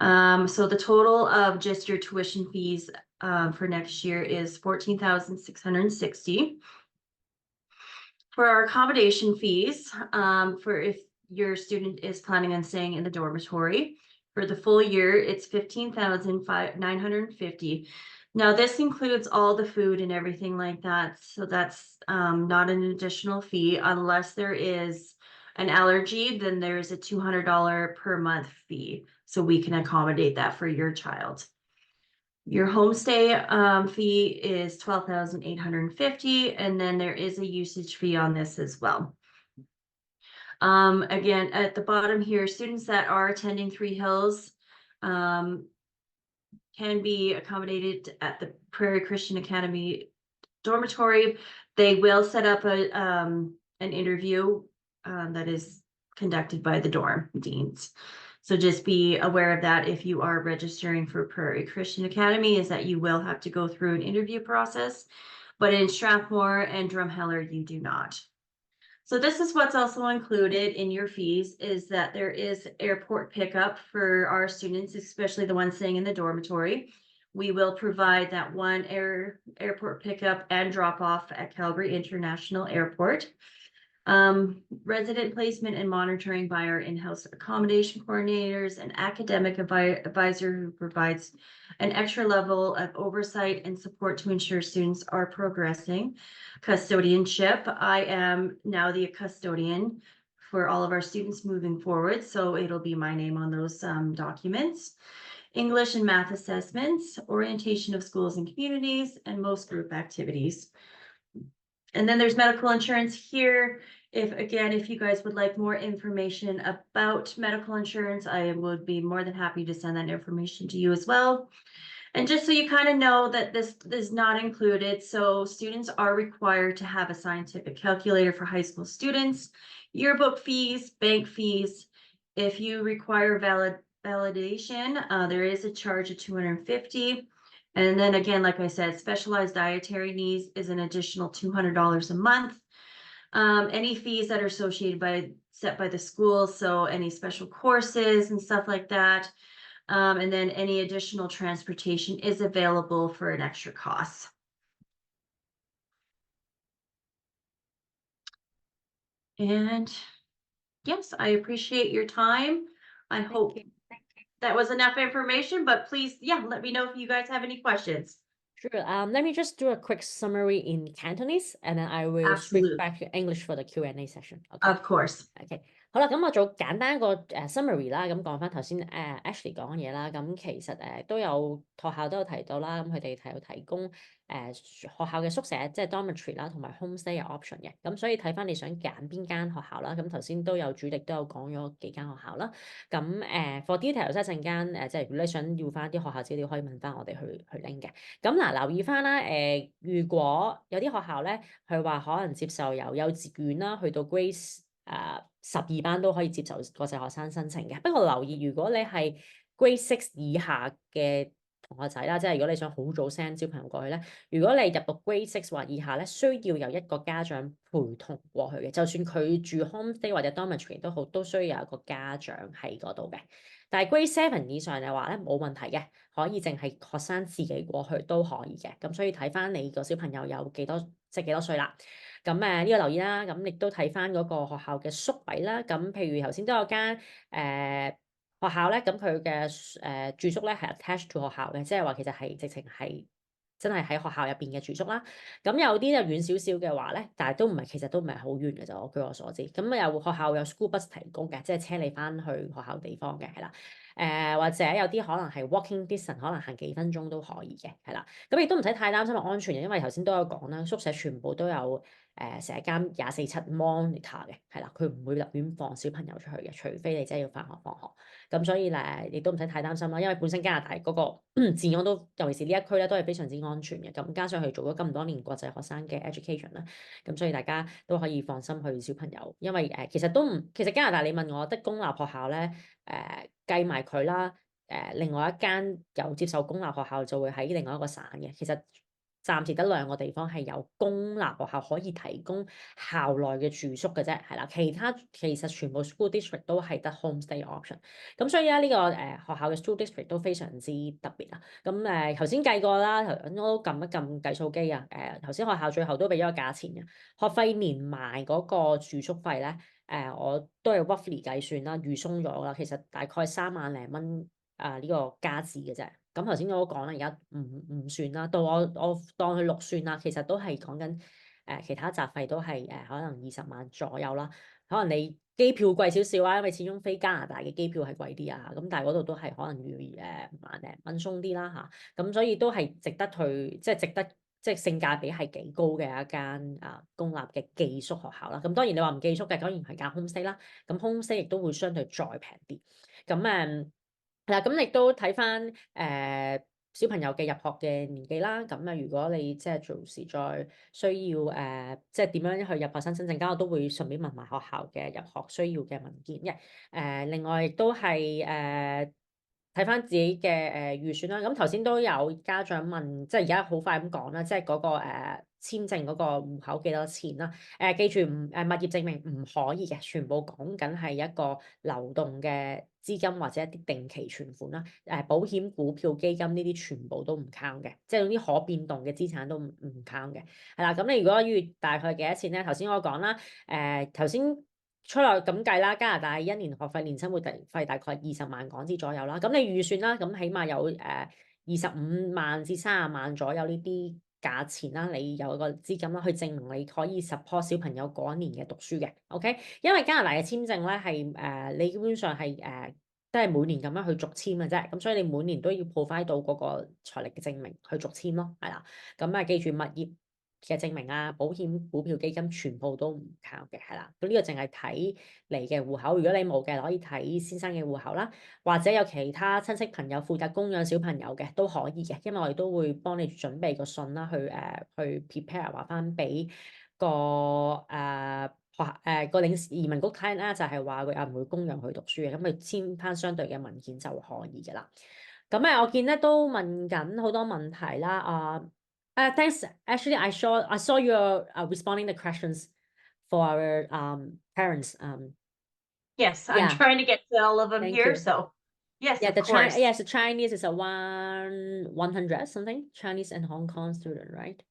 So the total of just your tuition fees for next year is $14,660. For our accommodation fees, for if your student is planning on staying in the dormitory, for the full year, it's $15,950. Now, this includes all the food and everything like that. So that's not an additional fee unless there is an allergy, then there's a $200 per month fee. So we can accommodate that for your child. Your homestay fee is $12,850, and then there is a usage fee on this as well. Again, at the bottom here, students that are attending Three Hills can be accommodated at the Prairie Christian Academy dormitory. They will set up an interview that is conducted by the dorm deans. So just be aware of that if you are registering for Prairie Christian Academy, is that you will have to go through an interview process, but in Strathmore and Drumheller, you do not. So this is what's also included in your fees, is that there is airport pickup for our students, especially the ones staying in the dormitory. We will provide that one airport pickup and drop off at Calgary International Airport. Resident placement and monitoring by our in-house accommodation coordinators, an academic advisor who provides an extra level of oversight and support to ensure students are progressing. Custodianship, I am now the custodian for all of our students moving forward, so it'll be my name on those documents. English and math assessments, orientation of schools and communities, and most group activities. And then there's medical insurance here. If you guys would like more information about medical insurance, I would be more than happy to send that information to you as well. And just so you kind of know that this is not included, so students are required to have a scientific calculator for high school students, yearbook fees, bank fees. If you require validation, there is a charge of $250. And then again, like I said, specialized dietary needs is an additional $200 a month. Any fees that are associated set by the school, so any special courses and stuff like that. And then any additional transportation is available for an extra cost. And yes, I appreciate your time. I hope that was enough information, but please, let me know if you guys have any questions. Sure. Let me just do a quick summary in Cantonese, and then I will switch Absolutely. back to English for the Q&A session. Okay. Of course. Okay. 好啦，咁我做簡單一個summary 啦，咁講翻頭先Ashley 講嘅嘢啦，咁其實都有學校都有提到啦，咁佢哋有提供學校嘅宿舍，即係 dormitory 啦，同埋 homestay 嘅 option 嘅，咁所以睇翻你想揀邊間學校啦，咁頭先都有主力都有講咗幾間學校啦，咁for details 一陣間即係如果你想要翻啲學校資料，可以問翻我哋去拎嘅。咁嗱，留意翻啦，如果有啲學校咧，佢話可能接受由幼稚園啦去到 Grade 12班都可以接受國際學生申請嘅。不過留意，如果你係 Grade 6以下嘅同學仔啦，即係如果你想好早 send 小朋友過去咧，如果你入讀 Grade 6或以下咧，需要有一個家長陪同過去嘅，就算佢住 homestay 或者 dormitory 都好，都需要有一個家長喺嗰度嘅。但係 Grade 7以上嘅話咧，冇問題嘅，可以淨係學生自己過去都可以嘅。咁所以睇翻你個小朋友有幾多歲啦。咁呢個留意啦，咁亦都睇翻嗰個學校嘅宿位啦。咁譬如頭先都有間學校咧，咁佢嘅住宿咧係 attached to 學校嘅，即係話其實係直情係真係喺學校入邊嘅住宿啦。咁有啲就遠少少嘅話咧，但係其實都唔係好遠嘅啫。據我所知，咁有學校有 school bus 提供嘅，即係車你翻去學校地方嘅，係啦。或者有啲可能係 walking distance， 可能行幾分鐘都可以嘅，係啦。咁亦都唔使太擔心安全嘅，因為頭先都有講啦，宿舍全部都有成日監24/7 monitor 嘅，係啦，佢唔會立亂放小朋友出去嘅，除非你真係要翻學放學。咁所以亦都唔使太擔心啦，因為本身加拿大嗰個治安都，尤其是呢一區咧，都係非常之安全嘅。咁加上佢做咗咁多年國際學生嘅 education 啦，咁所以大家都可以放心去小朋友，因為其實加拿大你問我得公立學校咧，計埋佢啦，另外一間有接受公立學校就會喺另外一個省嘅，其實暫時得2個地方係有公立學校可以提供校內嘅住宿嘅啫，係啦，其他其實全部 school district 都係得 homestay option。咁所以咧呢個學校嘅 school district 都非常之特別啊。咁頭先計過啦，我都撳一撳計數機啊。頭先學校最後都俾咗個價錢嘅，學費連埋嗰個住宿費咧，我都係 roughly 計算啦，預鬆咗啦，其實大概3萬零蚊呢個加紙嘅啫。咁頭先我都講啦，而家唔算啦，到我當佢6算啦，其實都係講緊其他雜費都係可能20萬左右啦。可能你機票貴少少啊，因為始終飛加拿大嘅機票係貴啲啊。咁但係嗰度都係可能要萬零蚊鬆啲啦嚇。咁所以都係值得去，即係值得，即係性價比係幾高嘅一間公立嘅寄宿學校啦。咁當然你話唔寄宿嘅，當然係揀 homestay 啦。咁 homestay 亦都會相對再平啲。咁嗱，咁亦都睇翻小朋友嘅入學嘅年紀啦。咁如果你即係做時再需要即係點樣去入學生申請，我都會順便問埋學校嘅入學需要嘅文件嘅。另外亦都係睇翻自己嘅預算啦。咁頭先都有家長問，即係而家好快咁講啦，即係嗰個簽證嗰個戶口幾多錢啦？記住物業證明唔可以嘅，全部講緊係一個流動嘅資金或者一啲定期存款啦。保險、股票、基金呢啲全部都唔 count 嘅，即係啲可變動嘅資產都唔 count 嘅。係啦，咁你如果要大概幾多錢咧？頭先我講啦，頭先出嚟咁計啦，加拿大1年學費年生活費大概20萬港紙左右啦。咁你預算啦，咁起碼有25萬至30萬左右呢啲價錢啦，你有個資金啦，去證明你可以 support 小朋友嗰一年嘅讀書嘅 ，OK？因為加拿大嘅簽證咧係你基本上係都係每年咁樣去續簽嘅啫，咁所以你每年都要 provide 到嗰個財力嘅證明去續簽咯，係啦。咁記住物業嘅證明啊，保險、股票、基金全部都唔靠嘅，係啦。咁呢個淨係睇你嘅戶口，如果你冇嘅，可以睇先生嘅戶口啦，或者有其他親戚朋友負責供養小朋友嘅都可以嘅，因為我哋都會幫你準備個信啦，去 prepare 話翻俾個個移民局睇啦，就係話佢唔會供養佢讀書嘅，咁佢簽翻相對嘅文件就可以嘅啦。咁我見咧都問緊好多問題啦。Thanks. Actually, I saw you responding the questions for our parents. Yes, I'm Yeah. trying to get to all of them Thank here. you. So, yes, Yeah, of course. yes, the Chinese is a 100 something, Chinese and Hong Kong student, right?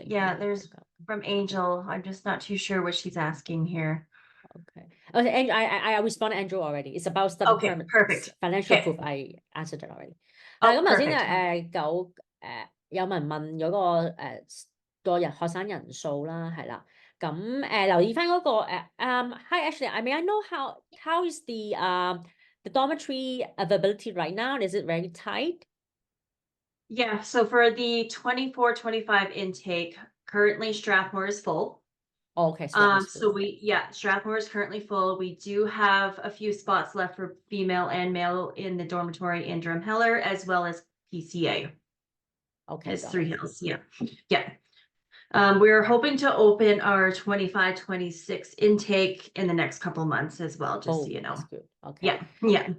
Yeah, there's from Angel. I'm just not too sure what she's asking here. Okay. Okay, I responded Andrew already. It's about study Okay, permit, perfect. financial Okay. proof. I answered it already. Oh, 咁頭先perfect. 有人問嗰個學生人數啦，係啦。咁留意翻嗰個Hi Ashley, may I know how is the dormitory availability right now? Is it very tight? Yeah, so for the 24-25 intake, currently Strathmore is full. Okay, So full. Strathmore is currently full. We do have a few spots left for female and male in the dormitory in Drumheller, as well as PCA. Okay, It's got 3 it. Hills. Yeah. We're hoping to open our 25-26 intake in the next couple months as well, just so you know. That's good. Okay. Yeah.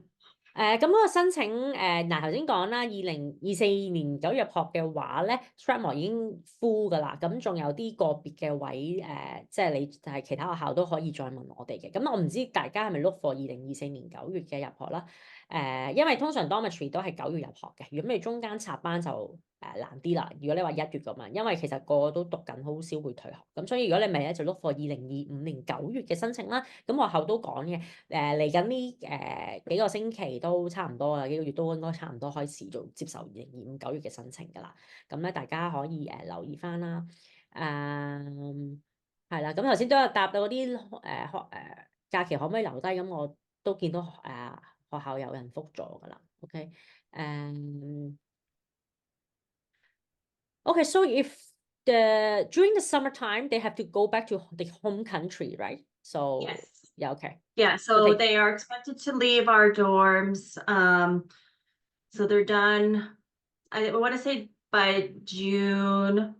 咁嗰個申請頭先講啦，2024年9月入學嘅話咧 ，Strathmore 已經 full 㗎啦。咁仲有啲個別嘅位即係你係其他學校都可以再問我哋嘅。咁我唔知大家係咪 look for 2024年9月嘅入學啦？因為通常 dormitory 都係9月入學嘅。如果你中間插班就難啲啦。如果你話1月咁樣，因為其實個個都讀緊，好少會退學。咁所以如果你咪咧就 look for 2025年9月嘅申請啦。咁學校都講嘅嚟緊呢幾個星期都差唔多啦，幾個月都應該差唔多開始做接受2025 9月嘅申請㗎啦。咁咧大家可以留意翻啦。係啦，咁頭先都有答到嗰啲假期可唔可以留低？咁我都見到學校有人覆咗㗎啦。OK，Okay, so if during the summertime they have to go back to the home country, right? So Yes. Yeah, okay. Yeah, so they are expected to leave our dorms. So they're done, I want to say by June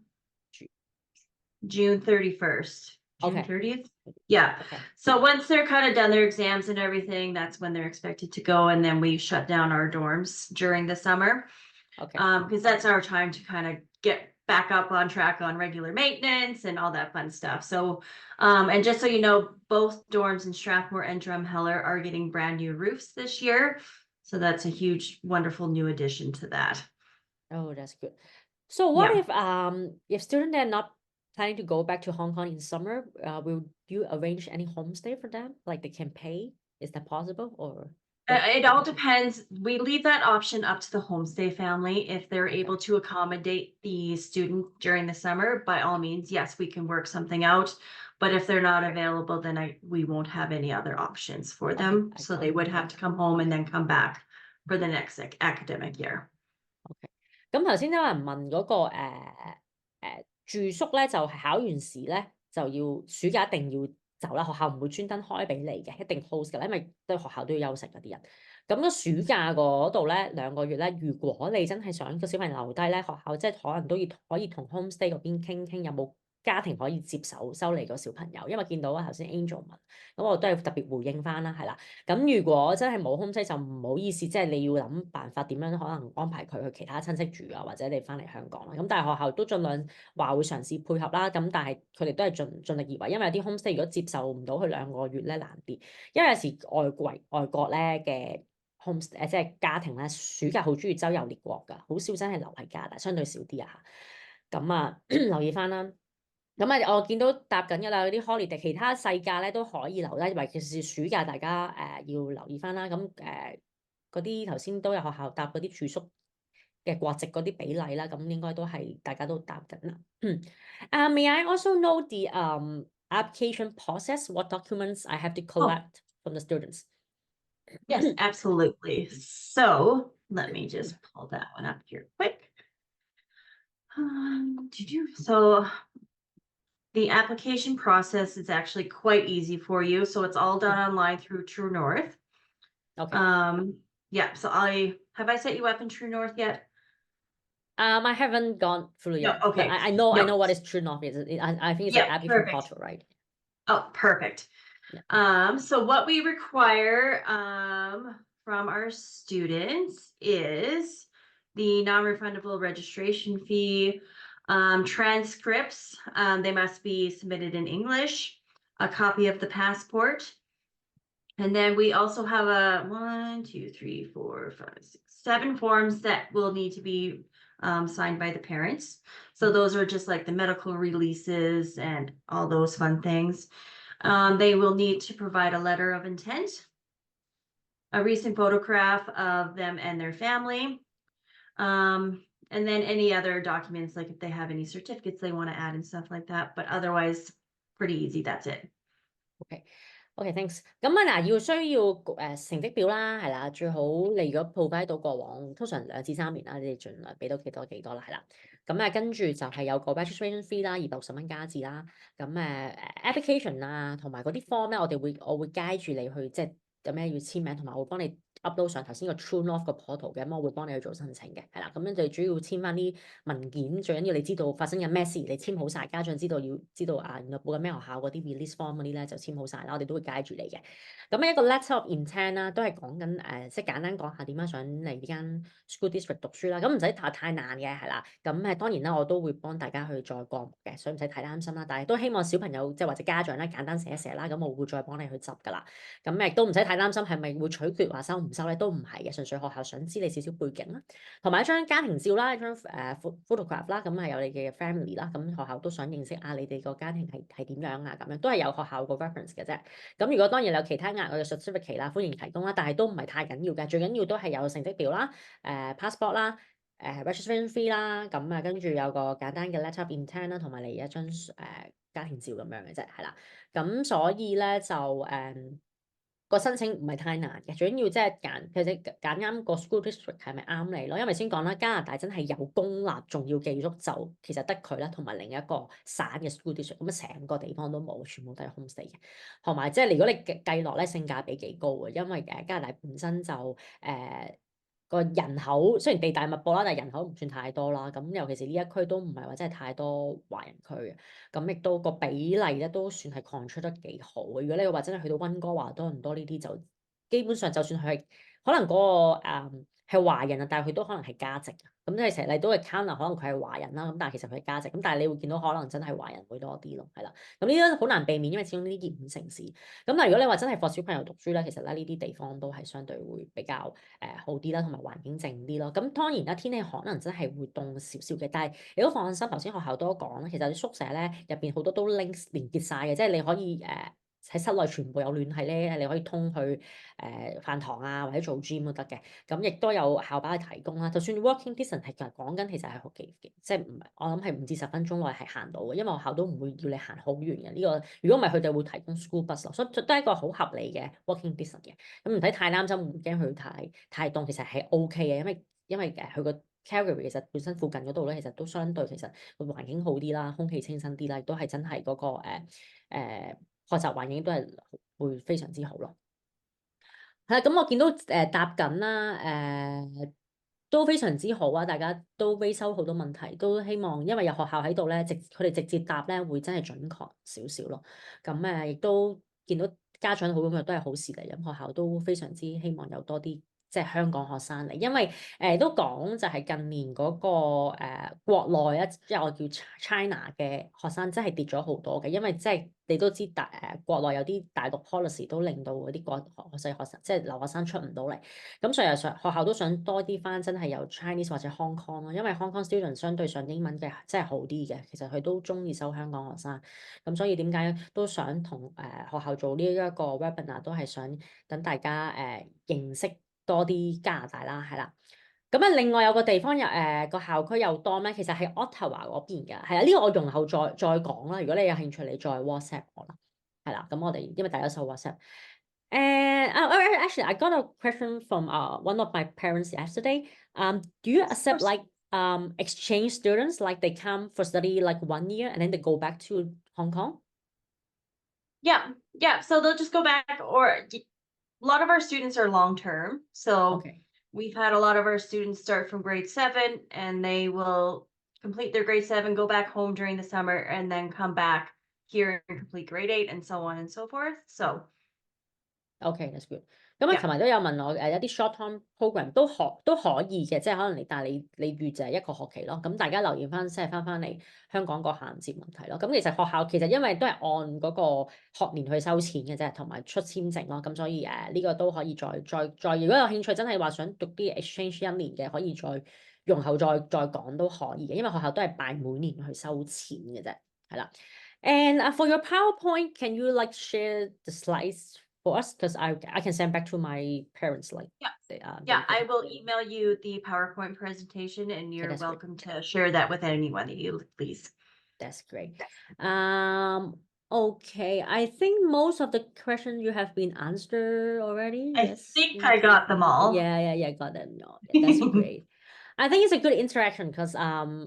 31st. June 30th? Yeah. Okay. So once they're kind of done their exams and everything, that's when they're expected to go, and then we shut down our dorms during the summer. OK， because that's our time to kind of get back up on track on regular maintenance and all that fun stuff. So, and just so you know, both dorms in Strathmore and Drumheller are getting brand new roofs this year. So that's a huge, wonderful new addition to that. Oh, that's good. So what if students are not planning to go back to Hong Kong in summer, will you arrange any homestay for them? Like they can pay? Is that possible or? It all depends. We leave that option up to the homestay family. If they're able to accommodate the student during the summer, by all means, yes, we can work something out. But if they're not available, then we won't have any other options for them. Okay, So they would have to come home and then come back for the next academic year. OK，咁頭先有人問嗰個住宿咧，就係考完試咧就要暑假一定要走啦，學校唔會專登開俾你嘅，一定 close 㗎啦，因為都學校都要休息嗰啲人。咁個暑假嗰度咧2個月咧，如果你真係想個小朋友留低咧，學校即係可能都要可以同 homestay 嗰邊傾有冇家庭可以接手收你個小朋友，因為見到頭先 Angel 問，咁我都係特別回應翻啦，係啦。咁如果真係冇 homestay 就唔好意思，即係你要諗辦法點樣可能安排佢去其他親戚住啊，或者你翻嚟香港啦。咁但係學校都盡量話會嘗試配合啦。咁但係佢哋都係盡力而為，因為有啲 homestay 如果接受唔到佢2個月咧難啲，因為有時外國咧嘅 homestay 即係家庭咧，暑假好中意周遊列國㗎，好少真係留喺加拿大，相對少啲啊。咁啊留意翻啦。咁啊，我見到答緊㗎啦，嗰啲 holiday 其他細假咧都可以留低，尤其是暑假大家要留意翻啦。咁嗰啲頭先都有學校答嗰啲住宿嘅國籍嗰啲比例啦，咁應該都係大家都答緊啦。May I also know the application process? What documents I have to collect from the students? Yes, absolutely. So let me just pull that one up here quick. So the application process is actually quite easy for you. So it's all done online through True North. Okay. Yeah. So have I set you up in True North yet? I haven't gone through yet. No, okay. I know what is True North is. I think it's an application portal, right? Oh, perfect. Yeah. So what we require from our students is the non-refundable registration fee, transcripts, they must be submitted in English, a copy of the passport, and then we also have 7 forms that will need to be signed by the parents. So those are just like the medical releases and all those fun things. They will need to provide a letter of intent, a recent photograph of them and their family, and then any other documents, like if they have any certificates they want to add and stuff like that. But otherwise, pretty easy. That's it. Okay, thanks。咁啊嗱，需要成績表啦，係啦，最好你如果 provide 到過往，通常2至3年啦，你哋盡量俾到幾多啦，係啦。咁跟住就係有個 registration fee 啦，260蚊加字啦。咁application 啊，同埋嗰啲 form 咧，我會 guide 住你去即係有咩要簽名，同埋我會幫你 upload 上頭先個 True North 個 portal 嘅，咁我會幫你去做申請嘅，係啦。咁樣就主要簽翻啲文件，最緊要你知道發生緊咩事，你簽好晒，家長知道原來報緊咩學校嗰啲 release form 嗰啲咧就簽好晒啦，我哋都會 guide 住你嘅。咁一個 letter of intent 啦，都係講緊即係簡單講下點樣想嚟呢間 school district 讀書啦，咁唔使太難嘅，係啦。咁當然啦，我都會幫大家去再過目嘅，所以唔使太擔心啦。但係都希望小朋友即係或者家長咧簡單寫一寫啦，咁我會再幫你去執㗎啦。咁亦都唔使太擔心係咪會取決話收唔收咧，都唔係嘅，純粹學校想知你少少背景啦，同埋一張家庭照啦，一張photograph 啦，咁係有你嘅 family 啦，咁學校都想認識你哋個家庭係點樣啊，咁樣都係有學校個 reference 嘅啫。咁如果當然有其他額外嘅 certificate 啦，歡迎提供啦，但係都唔係太緊要嘅，最緊要都係有成績表啦、passport 啦、registration fee 啦，咁跟住有個簡單嘅 letter of intent 啦，同埋你一張家庭照咁樣嘅啫，係啦。咁所以咧就個申請唔係太難嘅，最緊要即係揀啱個 school district 係咪啱你咯？因為先講啦，加拿大真係有公立仲要寄宿就其實得佢啦，同埋另一個省嘅 school district，咁成個地方都冇，全部都係 homestay 嘅。同埋即係如果你計落咧，性價比幾高嘅，因為加拿大本身就個人口雖然地大物博啦，但係人口唔算太多啦。咁尤其是呢一區都唔係話真係太多華人區嘅，咁亦都個比例咧都算係 control 得幾好嘅。如果你話真係去到溫哥華多倫多呢啲，就基本上就算係可能嗰個係華人啊，但係佢都可能係家籍啊。咁即係成日你都係 count 可能佢係華人啦，咁但係其實佢係家籍。咁但係你會見到可能真係華人會多啲咯，係啦。咁呢啲好難避免，因為始終呢啲熱門城市。咁但係如果你話真係放小朋友讀書咧，其實咧呢啲地方都係相對會比較好啲啦，同埋環境靜啲咯。咁當然啦，天氣可能真係會凍少少嘅，但係你都放心。頭先學校都講啦，其實啲宿舍咧入邊好多都連結晒嘅，即係你可以喺室內全部有暖氣咧，你可以通去飯堂啊，或者做 gym 都得嘅。咁亦都有校巴去提供啦。就算 walking distance 係講緊，其實係好幾，即係唔係我諗係5至10分鐘內係行到嘅，因為學校都唔會要你行好遠嘅。呢個如果唔係佢哋會提供 school bus 咯，所以都係一個好合理嘅 walking distance 嘅。咁唔使太擔心，唔驚佢太凍，其實係 OK 嘅，因為佢個 Calgary 其實本身附近嗰度咧，其實都相對其實個環境好啲啦，空氣清新啲啦，亦都係真係嗰個學習環境都係會非常之好咯。係啦，咁我見到答緊啦，都非常之好啊！大家都 raise 收好多問題，都希望因為有學校喺度咧，佢哋直接答咧會真係準確少少咯。咁亦都見到家長好踴躍都係好事嚟，咁學校都非常之希望有多啲即係香港學生嚟，因為都講就係近年嗰個國內啊，即係我叫 China 嘅學生真係跌咗好多嘅，因為即係你都知國內有啲大陸 policy 都令到嗰啲細學生即係留學生出唔到嚟，咁所以學校都想多啲翻真係有 Chinese 或者 Hong Kong 咯，因為 Hong Kong student 相對上英文嘅真係好啲嘅，其實佢都中意收香港學生，咁所以點解都想同學校做呢一個 webinar 都係想等大家認識多啲加拿大啦，係啦。咁另外有個地方個校區又多咩？其實係 Ottawa 嗰邊嘅，係啊，呢個我容後再講啦。如果你有興趣，你再 WhatsApp 我啦。係啦，咁我哋因為大家收 WhatsApp。Actually, I got a question from one of my parents yesterday. Do you accept exchange students, like they come for study like 1 year and then they go back to Hong Kong? Yeah. So they'll just go back, or a lot of our students are long term. So we've had a lot of our students start from grade 7, and they will complete their grade 7, go back home during the summer, and then come back here and complete grade 8, and so on and so forth. So Okay, that's good. 咁琴日都有問我一啲 short term program 都可以嘅，即係可能但係你預就係一個學期咯。咁大家留意翻，即係翻嚟香港個銜接問題咯。咁其實學校其實因為都係按嗰個學年去收錢嘅啫，同埋出簽證咯。咁所以呢個都可以再，如果有興趣真係話想讀啲 exchange 1年嘅，可以再容後再講都可以嘅，因為學校都係拜每年去收錢嘅啫，係啦。And for your PowerPoint, can you like share the slides for us? Because I can send back to my parents. I will email you the PowerPoint presentation, and you're welcome to share that with anyone that you please. That's great. Okay, I think most of the questions you have been answered already. I think I got them all. Yeah, got them. No, that's great. I think it's a good interaction because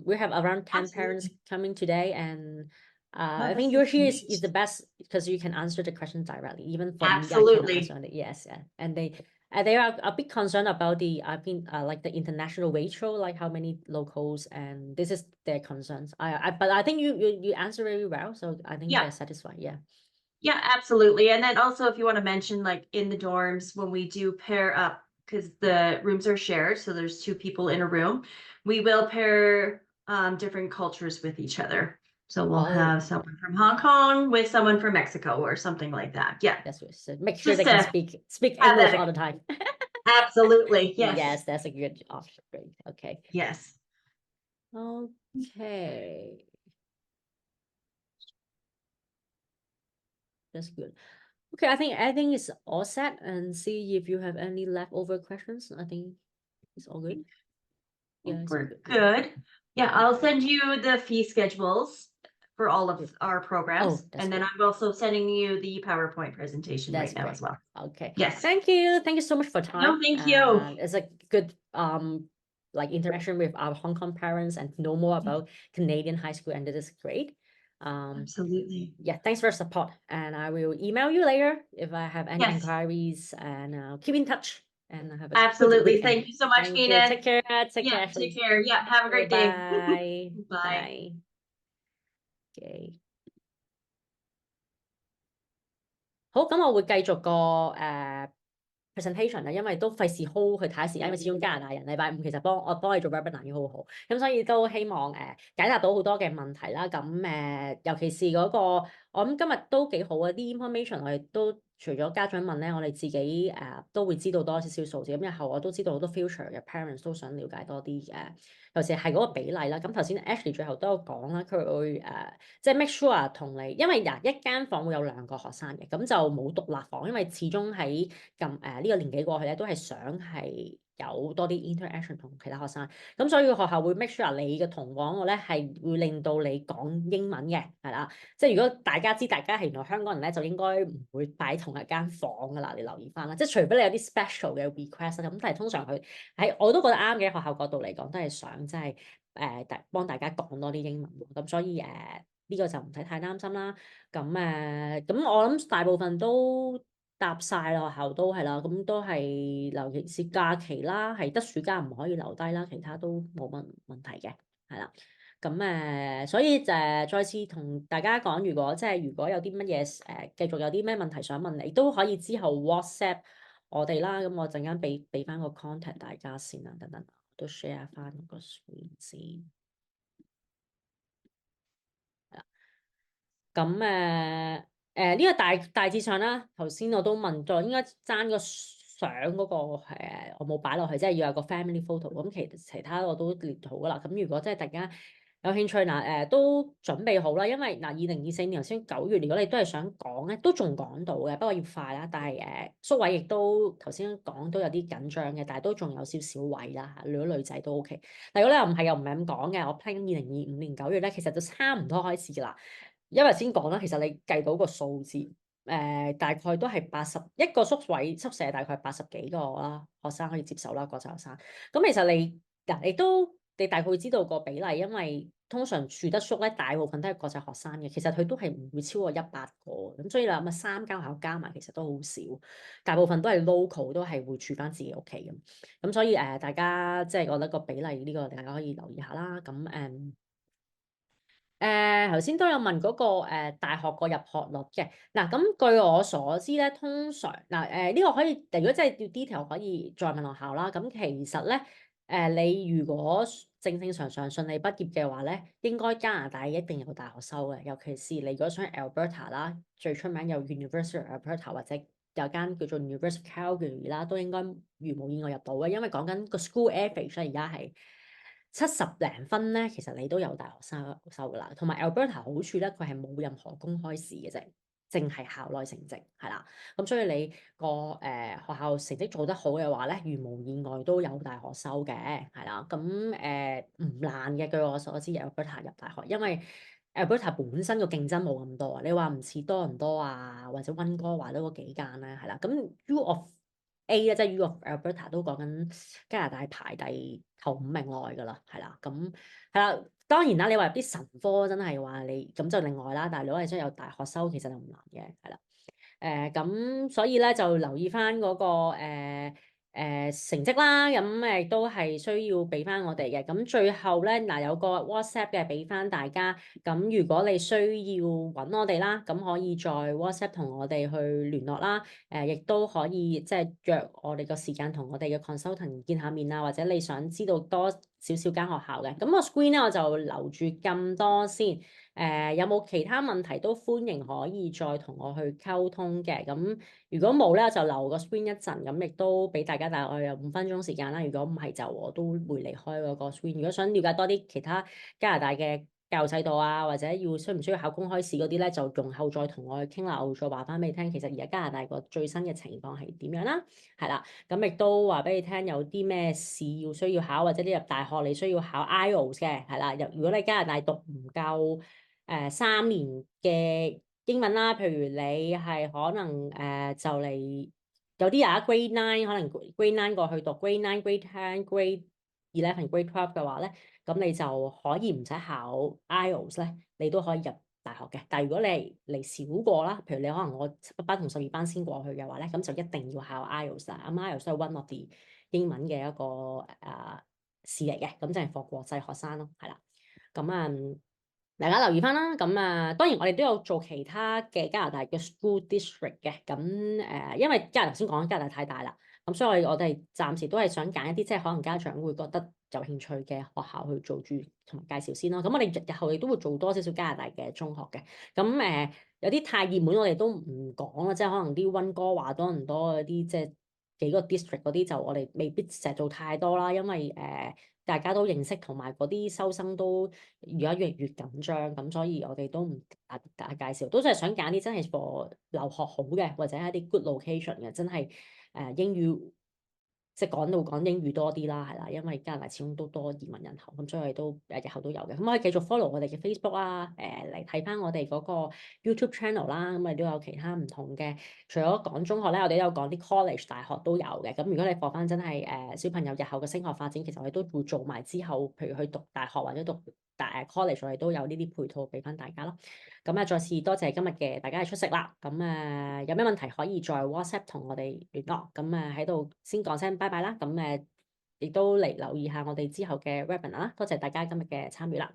we have around 10 parents coming today, and I think your here is the best because you can answer the question directly, even for me. Absolutely. I can answer it. Yes, and they are a bit concerned about the like the international ratio, like how many locals, and this is their concerns. But I think you answer very well, so I think they're satisfied. Yeah, absolutely. And then also, if you want to mention, like in the dorms, when we do pair up, because the rooms are shared, so there's 2 people in a room, we will pair different cultures with each other. So we'll have someone from Hong Kong with someone from Mexico or something like that. Yeah. That's good. So make sure they can speak English all the time. Absolutely. Yes. Yes, that's a good option. Great. Okay. Yes. Okay. That's good. Okay, I think everything is all set, and see if you have any leftover questions. I think it's all good. Yeah, we're good. Yeah, I'll send you the fee schedules for all of our programs, and then I'm also sending you the PowerPoint presentation right now as well. Okay. Yes. Thank you so much for time. No, thank you. It's a good like interaction with our Hong Kong parents and know more about Canadian high school, and this is great. Absolutely. Yeah, thanks for your support, and I will email you later if I have any inquiries, and keep in touch, and have a absolutely. Thank you so much, Nina. Take care. Take care. Yeah, have a great day. Bye. Bye. Okay. 好，咁我會繼續個 presentation 啊，因為都費事 hold 去睇下時間，因為始終加拿大人禮拜五其實幫你做 webinar 已經好好，咁所以都希望解答到好多嘅問題啦。咁尤其是嗰個，我諗今日都幾好啊！啲 information 我哋都除咗家長問咧，我哋自己都會知道多少少數字。咁日後我都知道好多 future 嘅 parents 都想了解多啲尤其是係嗰個比例啦。咁頭先 Ashley 最後都有講啦，佢會即係 make sure 同你，因為一間房會有2個學生嘅，咁就冇獨立房，因為始終喺呢個年紀過去咧，都係想係有多啲 interaction 同其他學生，咁所以學校會 make sure 你嘅同房咧係會令到你講英文嘅，係啦，即係如果大家知大家係原來香港人咧，就應該唔會擺同一間房噶啦，你留意翻啦，即係除非你有啲 special 嘅 request 咁，但係通常佢喺我都覺得啱嘅，學校角度嚟講都係想即係幫大家講多啲英文，咁所以呢個就唔使太擔心啦。咁我諗大部分都答晒啦，學校都係啦，咁都係尤其是假期啦，係得暑假唔可以留低啦，其他都冇乜問題嘅，係啦。咁所以再次同大家講，如果有啲乜嘢繼續有啲咩問題想問你，都可以之後 WhatsApp 我哋啦。咁我陣間俾翻個 contact 大家先啦，等等都 share 翻個 screen 先。咁呢個大致上啦，頭先我都問咗，應該爭個相嗰個我冇擺落去，即係要有個 family photo。咁其他我都列好噶啦。咁如果即係大家有興趣都準備好啦，因為2024年頭先9月，如果你都係想講咧，都仲講到嘅，不過要快啦。但係宿位亦都頭先講都有啲緊張嘅，但係都仲有少少位啦嚇。如果女仔都 OK。但如果你又唔係咁講嘅，我 plan 2025年9月咧，其實就差唔多開始噶啦。因為先講啦，其實你計到個數字，大概都係80一個宿舍，大概80幾個啦，學生可以接受啦，國際學生。咁其實你大概會知道個比例，因為通常住得宿咧，大部分都係國際學生嘅，其實佢都係唔會超過100個。咁所以啦，咁3間學校加埋其實都好少，大部分都係 local，都係會住翻自己屋企咁。咁所以大家即係覺得個比例呢個大家可以留意下啦。咁頭先都有問嗰個大學個入學率嘅。嗱，咁據我所知咧，通常呢個可以，如果真係要 detail 可以再問學校啦。咁其實咧你如果正常順利畢業嘅話咧，應該加拿大一定有大學收嘅，尤其是你如果想 Alberta 啦，最出名有 University of Alberta 或者有間叫做 University of Calgary 啦，都應該如無意外入到嘅，因為講緊個 school average 而家係70零分咧，其實你都有大學收噶啦。同埋 Alberta 好處咧，佢係冇任何公開試嘅啫，淨係校內成績係啦。咁所以你個學校成績做得好嘅話咧，如無意外都有大學收嘅，係啦。咁唔難嘅，據我所知 Alberta 入大學，因為 Alberta 本身個競爭冇咁多啊。你話唔似多倫多啊，或者溫哥華都嗰幾間咧，係啦。咁 U of A 咧，即係 U of Alberta 都講緊加拿大排第頭5名內噶啦，係啦。咁係啦，當然啦，你話入啲神科真係話你咁就另外啦。但係如果你真係有大學收，其實就唔難嘅，係啦。咁所以咧就留意翻嗰個成績啦，咁亦都係需要俾翻我哋嘅。咁最後咧有個 WhatsApp 嘅俾翻大家。咁如果你需要揾我哋啦，咁可以在 WhatsApp 同我哋去聯絡啦。亦都可以即係約我哋個時間同我哋嘅 consultant 見下面啊，或者你想知道多少少間學校嘅。咁個 screen 咧我就留住咁多先。有冇其他問題都歡迎可以再同我去溝通嘅。咁如果冇咧，就留個 screen 一陣，咁亦都俾大家大概有5分鐘時間啦。如果唔係就我都會離開嗰個 screen。如果想了解多啲其他加拿大嘅教育制度啊，或者需唔需要考公開試嗰啲咧，就容後再同我去傾啦。我會再話翻俾你聽，其實而家加拿大個最新嘅情況係點樣啦？係啦，咁亦都話俾你聽有啲咩試需要考，或者你入大學你需要考 IELTS 嘅，係啦。如果你加拿大讀唔夠3年嘅英文啦，譬如你係可能就嚟有啲人 grade 9，可能 grade 9過去讀 grade 9、grade 10、grade 11、grade 12嘅話咧，咁你就可以唔使考 IELTS 咧，你都可以入大學嘅。但係如果你係嚟少過啦，譬如你可能我7班同12班先過去嘅話咧，咁就一定要考 IELTS 啦。咁 IELTS 係 one of the 英文嘅一個試嚟嘅，咁就係 for 國際學生咯，係啦。咁大家留意翻啦。咁當然我哋都有做其他嘅加拿大嘅 school district 嘅。咁因為頭先講加拿大太大啦，咁所以我哋暫時都係想揀一啲即係可能家長會覺得有興趣嘅學校去做住同埋介紹先咯。咁我哋日後亦都會做多少少加拿大嘅中學嘅。咁有啲太熱門我哋都唔講啦，即係可能啲溫哥華多倫多嗰啲即係幾個 district 嗰啲就我哋未必成日做太多啦，因為大家都認識同埋嗰啲收生都而家越嚟越緊張，咁所以我哋都唔大介紹，都係想揀啲真係 for 留學好嘅，或者係一啲 good location 嘅，真係英語。即係講英語多啲啦，係啦，因為加拿大始終都多移民人口，咁所以都日後都有嘅。咁可以繼續 follow 我哋嘅 Facebook 啦，嚟睇翻我哋嗰個 YouTube channel 啦。咁我哋都有其他唔同嘅，除咗講中學咧，我哋都有講啲 college 大學都有嘅。咁如果你課翻真係小朋友日後嘅升學發展，其實我哋都會做埋之後，譬如去讀大學或者讀college，我哋都有呢啲配套俾翻大家咯。咁再次多謝今日嘅大家嘅出席啦。咁有咩問題可以再 WhatsApp 同我哋聯絡。咁喺度先講聲拜拜啦。咁亦都嚟留意下我哋之後嘅 webinar啦。多謝大家今日嘅參與啦。